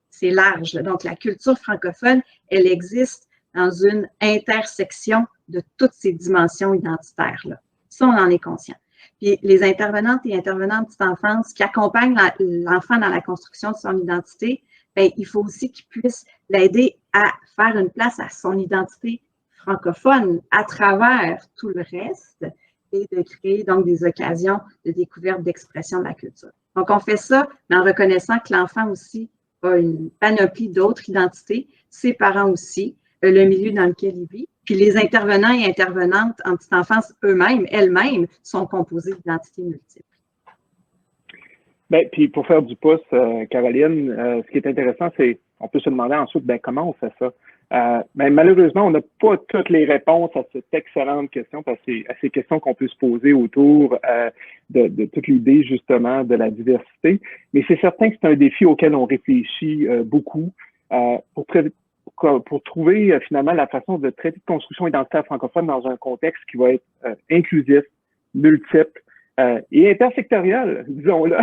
C'est large. Donc, la culture francophone, elle existe dans une intersection de toutes ces dimensions identitaires-là. Ça, on en est conscient. Puis les intervenantes et intervenants de petite enfance qui accompagnent l'enfant dans la construction de son identité, il faut aussi qu'ils puissent l'aider à faire une place à son identité francophone à travers tout le reste et de créer donc des occasions de découverte, d'expression de la culture. Donc, on fait ça, mais en reconnaissant que l'enfant aussi a une panoplie d'autres identités, ses parents aussi, le milieu dans lequel il vit. Puis les intervenants et intervenantes en petite enfance eux-mêmes, elles-mêmes, sont composés d'identités multiples. Puis pour faire du pouce, Caroline, ce qui est intéressant, c'est on peut se demander ensuite comment on fait ça. Malheureusement, on n'a pas toutes les réponses à cette excellente question, parce que c'est à ces questions qu'on peut se poser autour de toute l'idée justement de la diversité. Mais c'est certain que c'est un défi auquel on réfléchit beaucoup pour trouver finalement la façon de traiter de construction identitaire francophone dans un contexte qui va être inclusif, multiple, et intersectoriel, disons-le.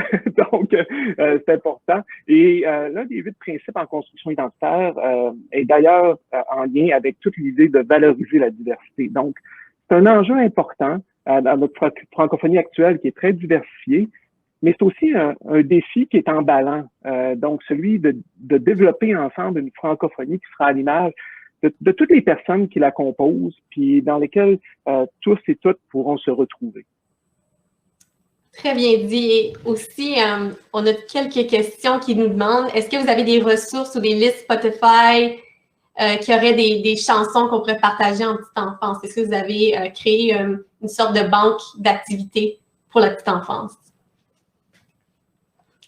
Donc, c'est important. Et l'un des 8 principes en construction identitaire est d'ailleurs en lien avec toute l'idée de valoriser la diversité. Donc, c'est un enjeu important dans notre francophonie actuelle qui est très diversifiée, mais c'est aussi un défi qui est emballant. Donc, celui de développer ensemble une francophonie qui sera à l'image de toutes les personnes qui la composent, puis dans lesquelles tous et toutes pourront se retrouver. Très bien dit. Et aussi, on a quelques questions qui nous demandent, est-ce que vous avez des ressources ou des listes Spotify qui auraient des chansons qu'on pourrait partager en petite enfance? Est-ce que vous avez créé une sorte de banque d'activités pour la petite enfance?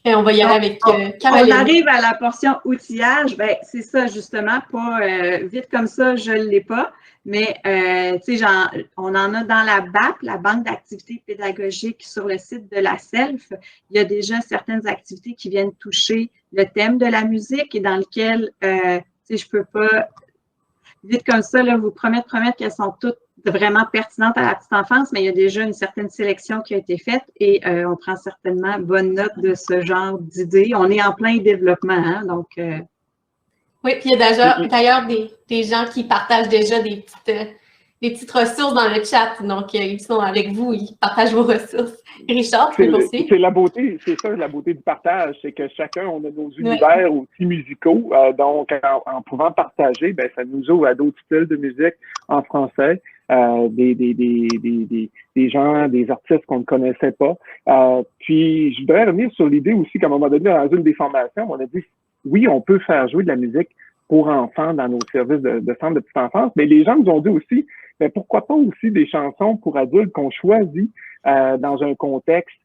Et on va y aller avec Caroline. On arrive à la portion outillage. C'est ça, justement, pas vite comme ça, je ne l'ai pas. Mais, on en a dans la BAP, la Banque d'activités pédagogiques sur le site de la SELF. Il y a déjà certaines activités qui viennent toucher le thème de la musique et dans lequel, je peux pas, vite comme ça, là, vous promettre qu'elles sont toutes vraiment pertinentes à la petite enfance, mais il y a déjà une certaine sélection qui a été faite et on prend certainement bonne note de ce genre d'idées. On est en plein développement, hein, donc... Oui, puis il y a d'ailleurs des gens qui partagent déjà des petites ressources dans le chat. Donc, ils sont avec vous, ils partagent vos ressources. Richard, tu peux poursuivre? C'est la beauté, c'est ça, la beauté du partage, c'est que chacun, on a nos univers aussi musicaux. Donc, en pouvant partager, ça nous ouvre à d'autres styles de musique en français, des gens, des artistes qu'on ne connaissait pas. Puis, je voudrais revenir sur l'idée aussi qu'à un moment donné, dans une des formations, on a dit oui, on peut faire jouer de la musique pour enfants dans nos services de centre de petite enfance, mais les gens nous ont dit aussi, mais pourquoi pas aussi des chansons pour adultes qu'on choisit dans un contexte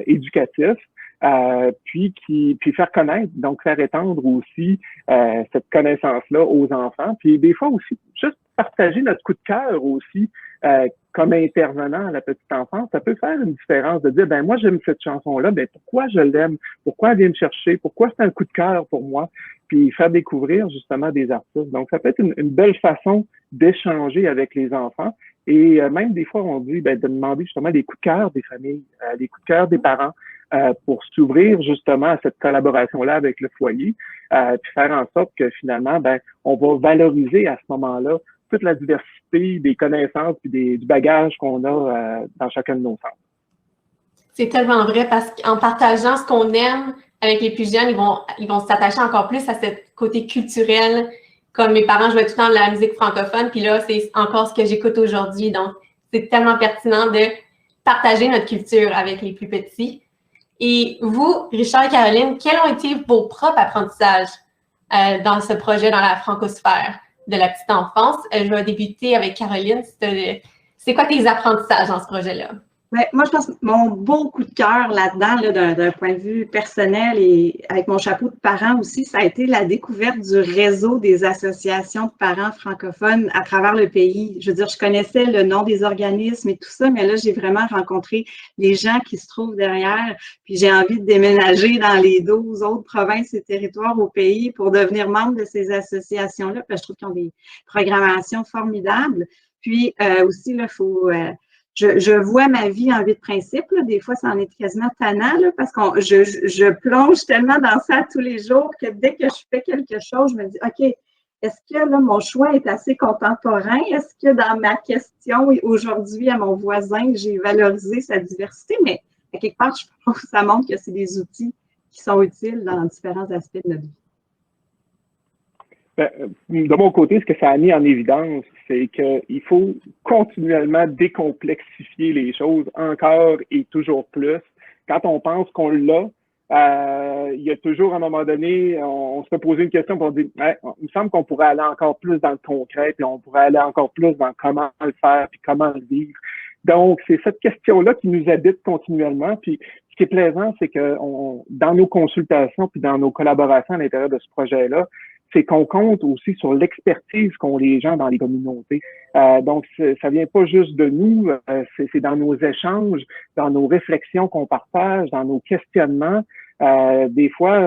éducatif, puis faire connaître, donc faire étendre aussi cette connaissance-là aux enfants, puis des fois aussi juste partager notre coup de cœur aussi comme intervenant à la petite enfance, ça peut faire une différence de dire, moi j'aime cette chanson-là, pourquoi je l'aime, pourquoi elle vient me chercher, pourquoi c'est un coup de cœur pour moi, puis faire découvrir justement des artistes. Donc ça peut être une belle façon d'échanger avec les enfants et même des fois on dit de demander justement des coups de cœur des familles, des coups de cœur des parents pour s'ouvrir justement à cette collaboration-là avec le foyer, puis faire en sorte que finalement on va valoriser à ce moment-là toute la diversité des connaissances et du bagage qu'on a dans chacun de nos centres. C'est tellement vrai parce qu'en partageant ce qu'on aime avec les plus jeunes, ils vont s'attacher encore plus à ce côté culturel. Comme mes parents jouaient tout le temps de la musique francophone, puis là, c'est encore ce que j'écoute aujourd'hui. Donc, c'est tellement pertinent de partager notre culture avec les plus petits. Et vous, Richard et Caroline, quels ont été vos propres apprentissages dans ce projet, dans la francosphère de la petite enfance? Je vais débuter avec Caroline. C'est quoi tes apprentissages dans ce projet-là? Ouais, moi, je pense que mon beau coup de cœur là-dedans, là, d'un point de vue personnel et avec mon chapeau de parent aussi, ça a été la découverte du réseau des associations de parents francophones à travers le pays. Je veux dire, je connaissais le nom des organismes et tout ça, mais là, j'ai vraiment rencontré les gens qui se trouvent derrière. Puis j'ai envie de déménager dans les 12 autres provinces et territoires au pays pour devenir membre de ces associations-là. Puis je trouve qu'ils ont des programmations formidables. Puis aussi, là, il faut... Je vois ma vie en vie de principe. Là. Des fois, ça en est quasiment tannant là, parce que je plonge tellement dans ça tous les jours que dès que je fais quelque chose, je me dis, OK, est-ce que là, mon choix est assez contemporain? Est-ce que dans ma question aujourd'hui à mon voisin, j'ai valorisé sa diversité? Mais à quelque part, je trouve que ça montre que c'est des outils qui sont utiles dans différents aspects de notre vie. De mon côté, ce que ça a mis en évidence, c'est qu'il faut continuellement décomplexifier les choses encore et toujours plus. Quand on pense qu'on l'a, il y a toujours, à un moment donné, on se fait poser une question pour dire, il me semble qu'on pourrait aller encore plus dans le concret, puis on pourrait aller encore plus dans comment le faire, puis comment le vivre. Donc, c'est cette question-là qui nous habite continuellement. Puis, ce qui est plaisant, c'est que dans nos consultations, puis dans nos collaborations à l'intérieur de ce projet-là, c'est qu'on compte aussi sur l'expertise qu'ont les gens dans les communautés. Donc, ça vient pas juste de nous, c'est dans nos échanges, dans nos réflexions qu'on partage, dans nos questionnements. Des fois,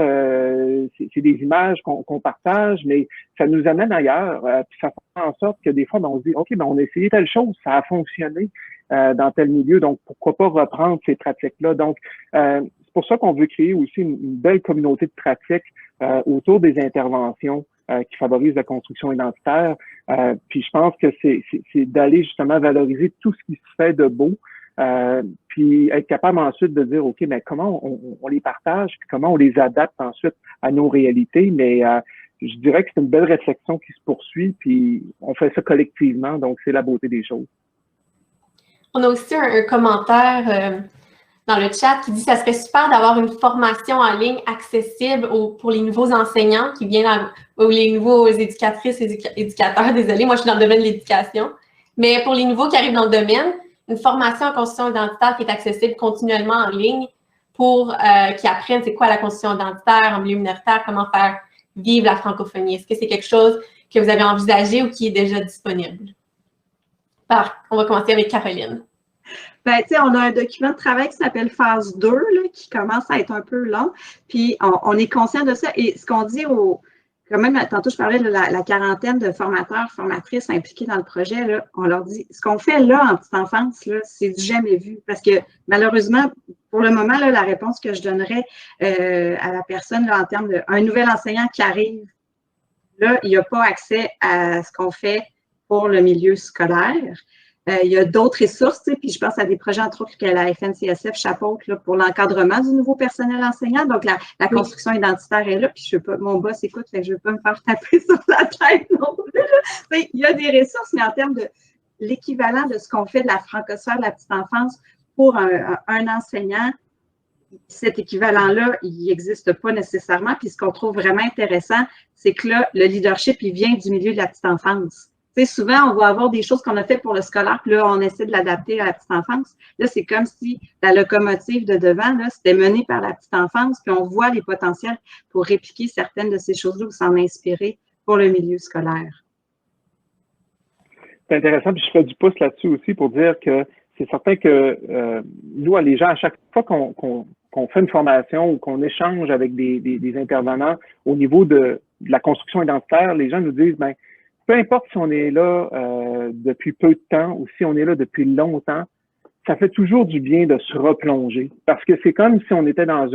c'est des images qu'on partage, mais ça nous amène ailleurs. Puis ça fait en sorte que des fois, on se dit, OK, on a essayé telle chose, ça a fonctionné dans tel milieu, donc pourquoi pas reprendre ces pratiques-là. Donc, c'est pour ça qu'on veut créer aussi une belle communauté de pratiques autour des interventions qui favorisent la construction identitaire. Puis je pense que c'est d'aller justement valoriser tout ce qui se fait de beau, puis être capable ensuite de dire, OK, mais comment on les partage, puis comment on les adapte ensuite à nos réalités. Mais je dirais que c'est une belle réflexion qui se poursuit, puis on fait ça collectivement, donc c'est la beauté des choses. On a aussi un commentaire dans le chat qui dit que ça serait super d'avoir une formation en ligne accessible pour les nouveaux enseignants qui viennent, ou les nouveaux éducatrices et éducateurs, désolé, moi je suis dans le domaine de l'éducation, mais pour les nouveaux qui arrivent dans le domaine, une formation en constitution identitaire qui est accessible continuellement en ligne pour qu'ils apprennent c'est quoi la constitution identitaire en milieu minoritaire, comment faire vivre la francophonie. Est-ce que c'est quelque chose que vous avez envisagé ou qui est déjà disponible? On va commencer avec Caroline. Ben, tu sais, on a un document de travail qui s'appelle phase 2, là, qui commence à être un peu long. Puis, on est conscient de ça. Et ce qu'on dit quand même, tantôt, je parlais de la quarantaine de formateurs, formatrices impliqués dans le projet, là, on leur dit, ce qu'on fait là, en petite enfance, là, c'est du jamais vu. Parce que, malheureusement, pour le moment, là, la réponse que je donnerais à la personne, là, en termes d'un nouvel enseignant qui arrive, là, il n'y a pas accès à ce qu'on fait pour le milieu scolaire. Il y a d'autres ressources, puis je pense à des projets, entre autres, que la FNCSF chapeaute là, pour l'encadrement du nouveau personnel enseignant. Donc, la construction identitaire est là, puis je veux pas, mon boss écoute, fait que je ne veux pas me faire taper sur la tête non plus. Il y a des ressources, mais en termes de l'équivalent de ce qu'on fait de la francosphère de la petite enfance pour un enseignant, cet équivalent-là, il n'existe pas nécessairement. Puis ce qu'on trouve vraiment intéressant, c'est que là, le leadership, il vient du milieu de la petite enfance. Tu sais, souvent, on va avoir des choses qu'on a faites pour le scolaire, puis là, on essaie de l'adapter à la petite enfance. Là, c'est comme si la locomotive de devant, là, c'était menée par la petite enfance, puis on voit les potentiels pour répliquer certaines de ces choses-là ou s'en inspirer pour le milieu scolaire. C'est intéressant, puis je fais du pouce là-dessus aussi pour dire que c'est certain que nous, les gens, à chaque fois qu'on fait une formation ou qu'on échange avec des intervenants au niveau de la construction identitaire, les gens nous disent, ben, peu importe si on est là depuis peu de temps ou si on est là depuis longtemps, ça fait toujours du bien de se replonger. Parce que c'est comme si on était dans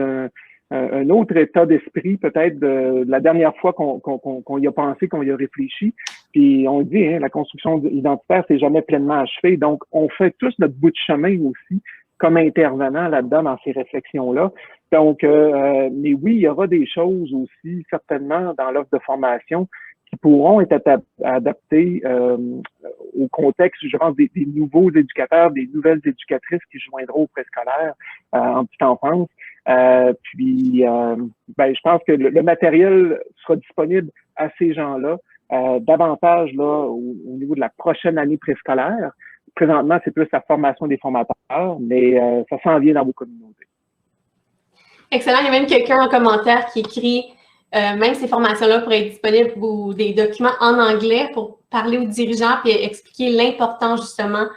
un autre état d'esprit peut-être de la dernière fois qu'on y a pensé, qu'on y a réfléchi. Puis on dit, hein, la construction identitaire, c'est jamais pleinement achevé. Donc, on fait tous notre bout de chemin aussi comme intervenant là-dedans dans ces réflexions-là. Donc, mais oui, il y aura des choses aussi certainement dans l'offre de formation qui pourront être adaptées au contexte, je pense, des nouveaux éducateurs, des nouvelles éducatrices qui joindront au préscolaire en petite enfance. Je pense que le matériel sera disponible à ces gens-là davantage là au niveau de la prochaine année préscolaire. Présentement, c'est plus la formation des formateurs, mais ça s'en vient dans vos communautés. Excellent. Il y a même quelqu'un en commentaire qui écrit même ces formations-là pourraient être disponibles ou des documents en anglais pour parler aux dirigeants et expliquer l'importance justement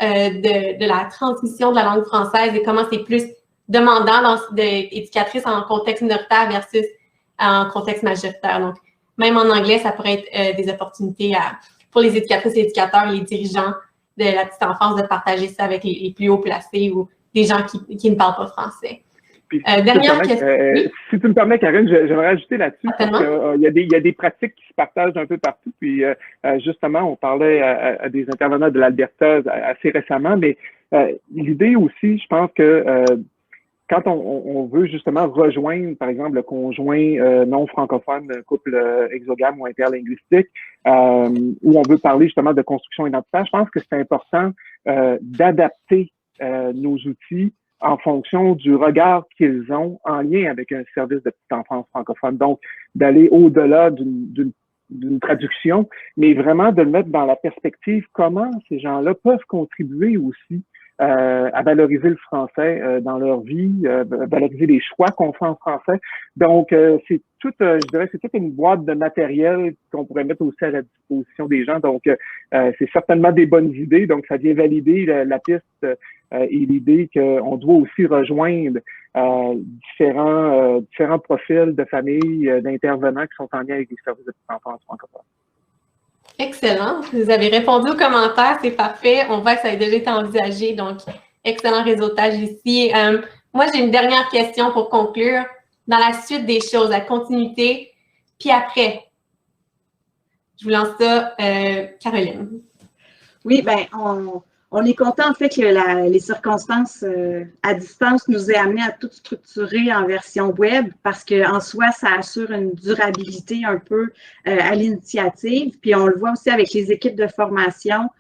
de la transmission de la langue française et comment c'est plus demandant d'éducatrices en contexte minoritaire versus en contexte majoritaire. Donc, même en anglais, ça pourrait être des opportunités pour les éducatrices et éducateurs et les dirigeants de la petite enfance de partager ça avec les plus haut placés ou des gens qui ne parlent pas français. Puis, dernière question. Oui? Si tu me permets, Karine, j'aimerais ajouter là-dessus parce qu'il y a des pratiques qui se partagent un peu partout. Puis justement, on parlait à des intervenants de l'Alberta assez récemment, mais l'idée aussi, je pense que quand on veut justement rejoindre, par exemple, le conjoint non francophone, couple exogame ou interlinguistique, où on veut parler justement de construction identitaire, je pense que c'est important d'adapter nos outils en fonction du regard qu'ils ont en lien avec un service de petite enfance francophone. Donc, d'aller au-delà d'une traduction, mais vraiment de le mettre dans la perspective comment ces gens-là peuvent contribuer aussi à valoriser le français dans leur vie, valoriser les choix qu'on fait en français. Donc, c'est toute, je dirais, c'est toute une boîte de matériel qu'on pourrait mettre aussi à la disposition des gens. Donc, c'est certainement des bonnes idées. Donc, ça vient valider la piste et l'idée qu'on doit aussi rejoindre différents profils de familles, d'intervenants qui sont en lien avec les services de petite enfance francophones. Excellent. Vous avez répondu aux commentaires, c'est parfait. On voit que ça a déjà été envisagé, donc excellent réseautage ici. Moi, j'ai une dernière question pour conclure. Dans la suite des choses, la continuité, puis après, je vous lance ça, Caroline. Oui, bien, on est content en fait que les circonstances à distance nous aient amené à tout structurer en version web parce qu'en soi, ça assure une durabilité un peu à l'initiative. Puis on le voit aussi avec les équipes de formation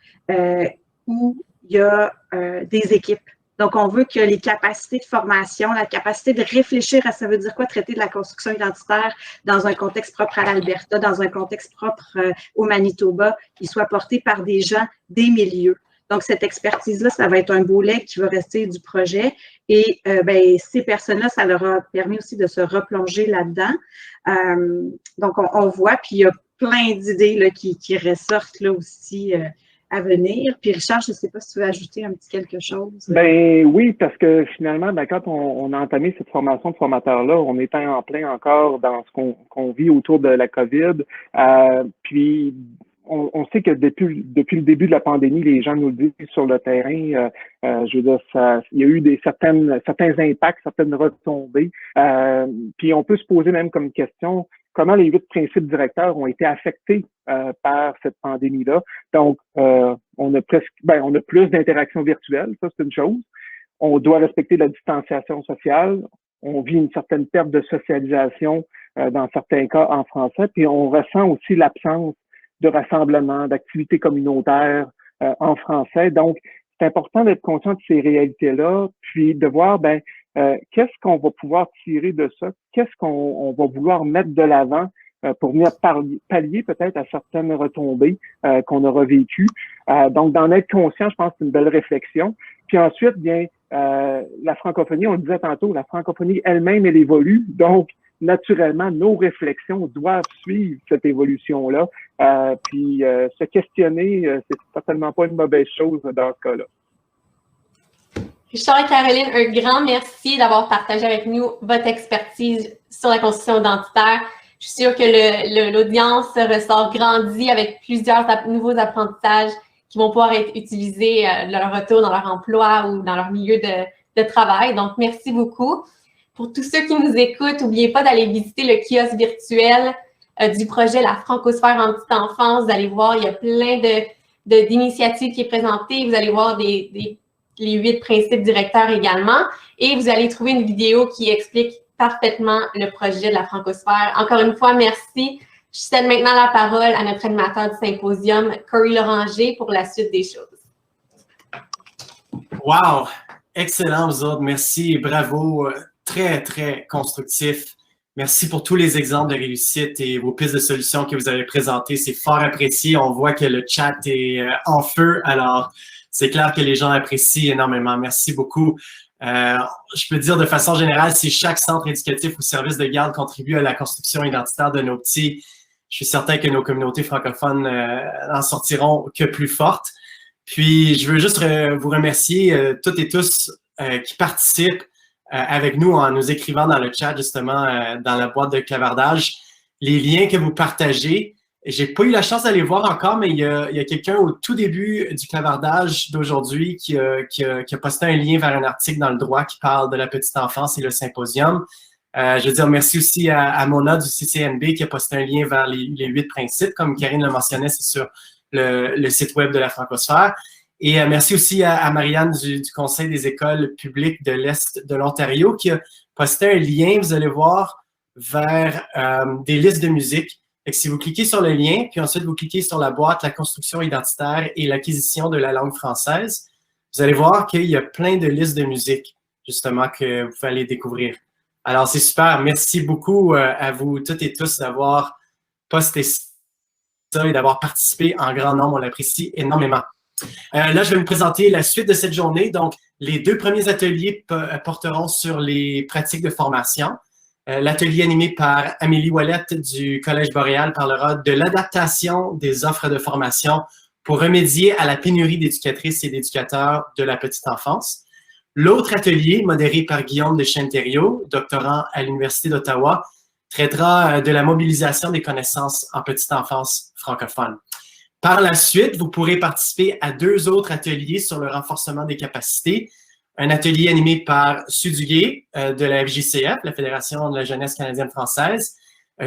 où il y a des équipes. Donc, on veut que les capacités de formation, la capacité de réfléchir à ça veut dire quoi traiter de la construction identitaire dans un contexte propre à l'Alberta, dans un contexte propre au Manitoba, ils soient portés par des gens des milieux. Donc, cette expertise-là, ça va être un beau leg qui va rester du projet. Et ces personnes-là, ça leur a permis aussi de se replonger là-dedans. Donc, on voit, puis il y a plein d'idées qui ressortent là aussi à venir. Puis Richard, je ne sais pas si tu veux ajouter un petit quelque chose. Ben oui, parce que finalement, quand on a entamé cette formation de formateur-là, on était en plein encore dans ce qu'on vit autour de la COVID. Puis on sait que depuis le début de la pandémie, les gens nous le disent sur le terrain. Je veux dire, il y a eu certains impacts, certaines retombées. Puis on peut se poser même comme question comment les 8 principes directeurs ont été affectés par cette pandémie-là. Donc, on a plus d'interactions virtuelles, ça c'est une chose. On doit respecter la distanciation sociale. On vit une certaine perte de socialisation dans certains cas en français. Puis on ressent aussi l'absence de rassemblement, d'activités communautaires en français. Donc, c'est important d'être conscient de ces réalités-là, puis de voir, qu'est-ce qu'on va pouvoir tirer de ça? Qu'est-ce qu'on va vouloir mettre de l'avant pour venir pallier peut-être à certaines retombées qu'on aura vécues. Donc, d'en être conscient, je pense que c'est une belle réflexion. Puis ensuite, la francophonie, on le disait tantôt, la francophonie elle-même, elle évolue. Donc, naturellement, nos réflexions doivent suivre cette évolution-là. Puis se questionner, c'est certainement pas une mauvaise chose dans ce cas-là. Richard et Caroline, un grand merci d'avoir partagé avec nous votre expertise sur la construction identitaire. Je suis sûre que l'audience ressort grandie avec plusieurs nouveaux apprentissages qui vont pouvoir être utilisés à leur retour dans leur emploi ou dans leur milieu de travail. Donc, merci beaucoup. Pour tous ceux qui nous écoutent, n'oubliez pas d'aller visiter le kiosque virtuel du projet La Francosphère en petite enfance. Vous allez voir, il y a plein d'initiatives qui est présentées. Vous allez voir les 8 principes directeurs également. Et vous allez trouver une vidéo qui explique parfaitement le projet de la Francosphère. Encore une fois, merci. Je cède maintenant la parole à notre animateur du symposium, Corey Loranger, pour la suite des choses. Wow! Excellent, vous autres. Merci, bravo. Très, très constructif. Merci pour tous les exemples de réussite et vos pistes de solutions que vous avez présentées. C'est fort apprécié. On voit que le chat est en feu. Alors, c'est clair que les gens apprécient énormément. Merci beaucoup. Je peux dire de façon générale, si chaque centre éducatif ou service de garde contribue à la construction identitaire de nos petits, je suis certain que nos communautés francophones en sortiront que plus fortes. Puis, je veux juste vous remercier toutes et tous qui participent avec nous en nous écrivant dans le chat, justement, dans la boîte de clavardage, les liens que vous partagez. J'ai pas eu la chance d'aller voir encore, mais il y a quelqu'un au tout début du clavardage d'aujourd'hui qui a posté un lien vers un article dans le droit qui parle de la petite enfance et le symposium. Je veux dire merci aussi à Mona du CCNB qui a posté un lien vers les 8 principes. Comme Karine le mentionnait, c'est sur le site web de la Francosphère. Et merci aussi à Marianne du Conseil des écoles publiques de l'Est de l'Ontario qui a posté un lien, vous allez voir, vers des listes de musique. Et que si vous cliquez sur le lien, puis ensuite vous cliquez sur la boîte « La construction identitaire et l'acquisition de la langue française », vous allez voir qu'il y a plein de listes de musique, justement, que vous pouvez aller découvrir. Alors, c'est super. Merci beaucoup à vous toutes et tous d'avoir posté ça et d'avoir participé en grand nombre. On l'apprécie énormément. Là, je vais vous présenter la suite de cette journée. Donc, les 2 premiers ateliers porteront sur les pratiques de formation. L'atelier animé par Amélie Ouellette du Collège Boréal parlera de l'adaptation des offres de formation pour remédier à la pénurie d'éducatrices et d'éducateurs de la petite enfance. L'autre atelier, modéré par Guillaume Deschênes-Thériault, doctorant à l'Université d'Ottawa, traitera de la mobilisation des connaissances en petite enfance francophone. Par la suite, vous pourrez participer à 2 autres ateliers sur le renforcement des capacités. Un atelier animé par Sue Duguay de la FJCF, la Fédération de la jeunesse canadienne-française,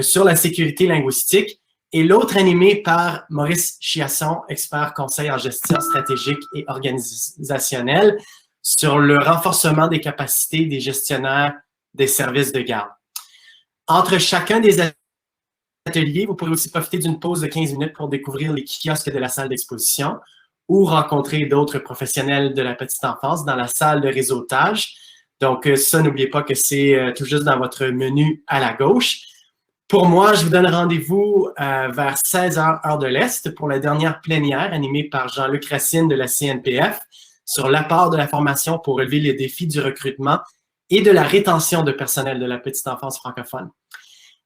sur la sécurité linguistique, et l'autre animé par Maurice Chiasson, expert conseil en gestion stratégique et organisationnelle, sur le renforcement des capacités des gestionnaires des services de garde. Entre chacun des ateliers, vous pourrez aussi profiter d'une pause de 15 minutes pour découvrir les kiosques de la salle d'exposition ou rencontrer d'autres professionnels de la petite enfance dans la salle de réseautage. Donc, ça, n'oubliez pas que c'est tout juste dans votre menu à la gauche. Pour moi, je vous donne rendez-vous vers 16h, heure de l'Est, pour la dernière plénière animée par Jean-Luc Racine de la CNPF sur l'apport de la formation pour relever les défis du recrutement et de la rétention de personnel de la petite enfance francophone.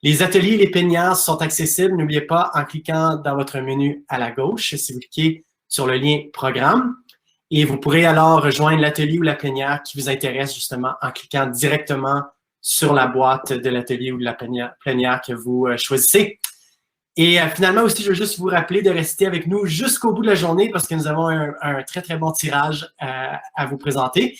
Les ateliers et les plénières sont accessibles, n'oubliez pas, en cliquant dans votre menu à la gauche, si vous cliquez sur le lien « Programme ». Et vous pourrez alors rejoindre l'atelier ou la plénière qui vous intéresse justement en cliquant directement sur la boîte de l'atelier ou de la plénière que vous choisissez. Et finalement aussi, je veux juste vous rappeler de rester avec nous jusqu'au bout de la journée parce que nous avons un très, très bon tirage à vous présenter.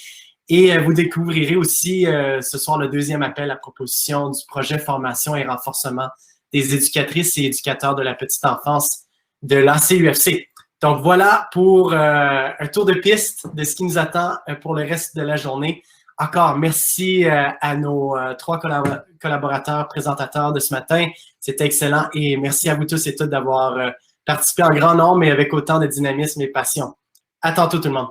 Et vous découvrirez aussi ce soir le 2e appel à proposition du projet formation et renforcement des éducatrices et éducateurs de la petite enfance de l'ACUFC. Donc voilà pour un tour de piste de ce qui nous attend pour le reste de la journée. Encore merci à nos 3 collaborateurs présentateurs de ce matin. C'était excellent et merci à vous tous et toutes d'avoir participé en grand nombre et avec autant de dynamisme et passion. À tantôt tout le monde.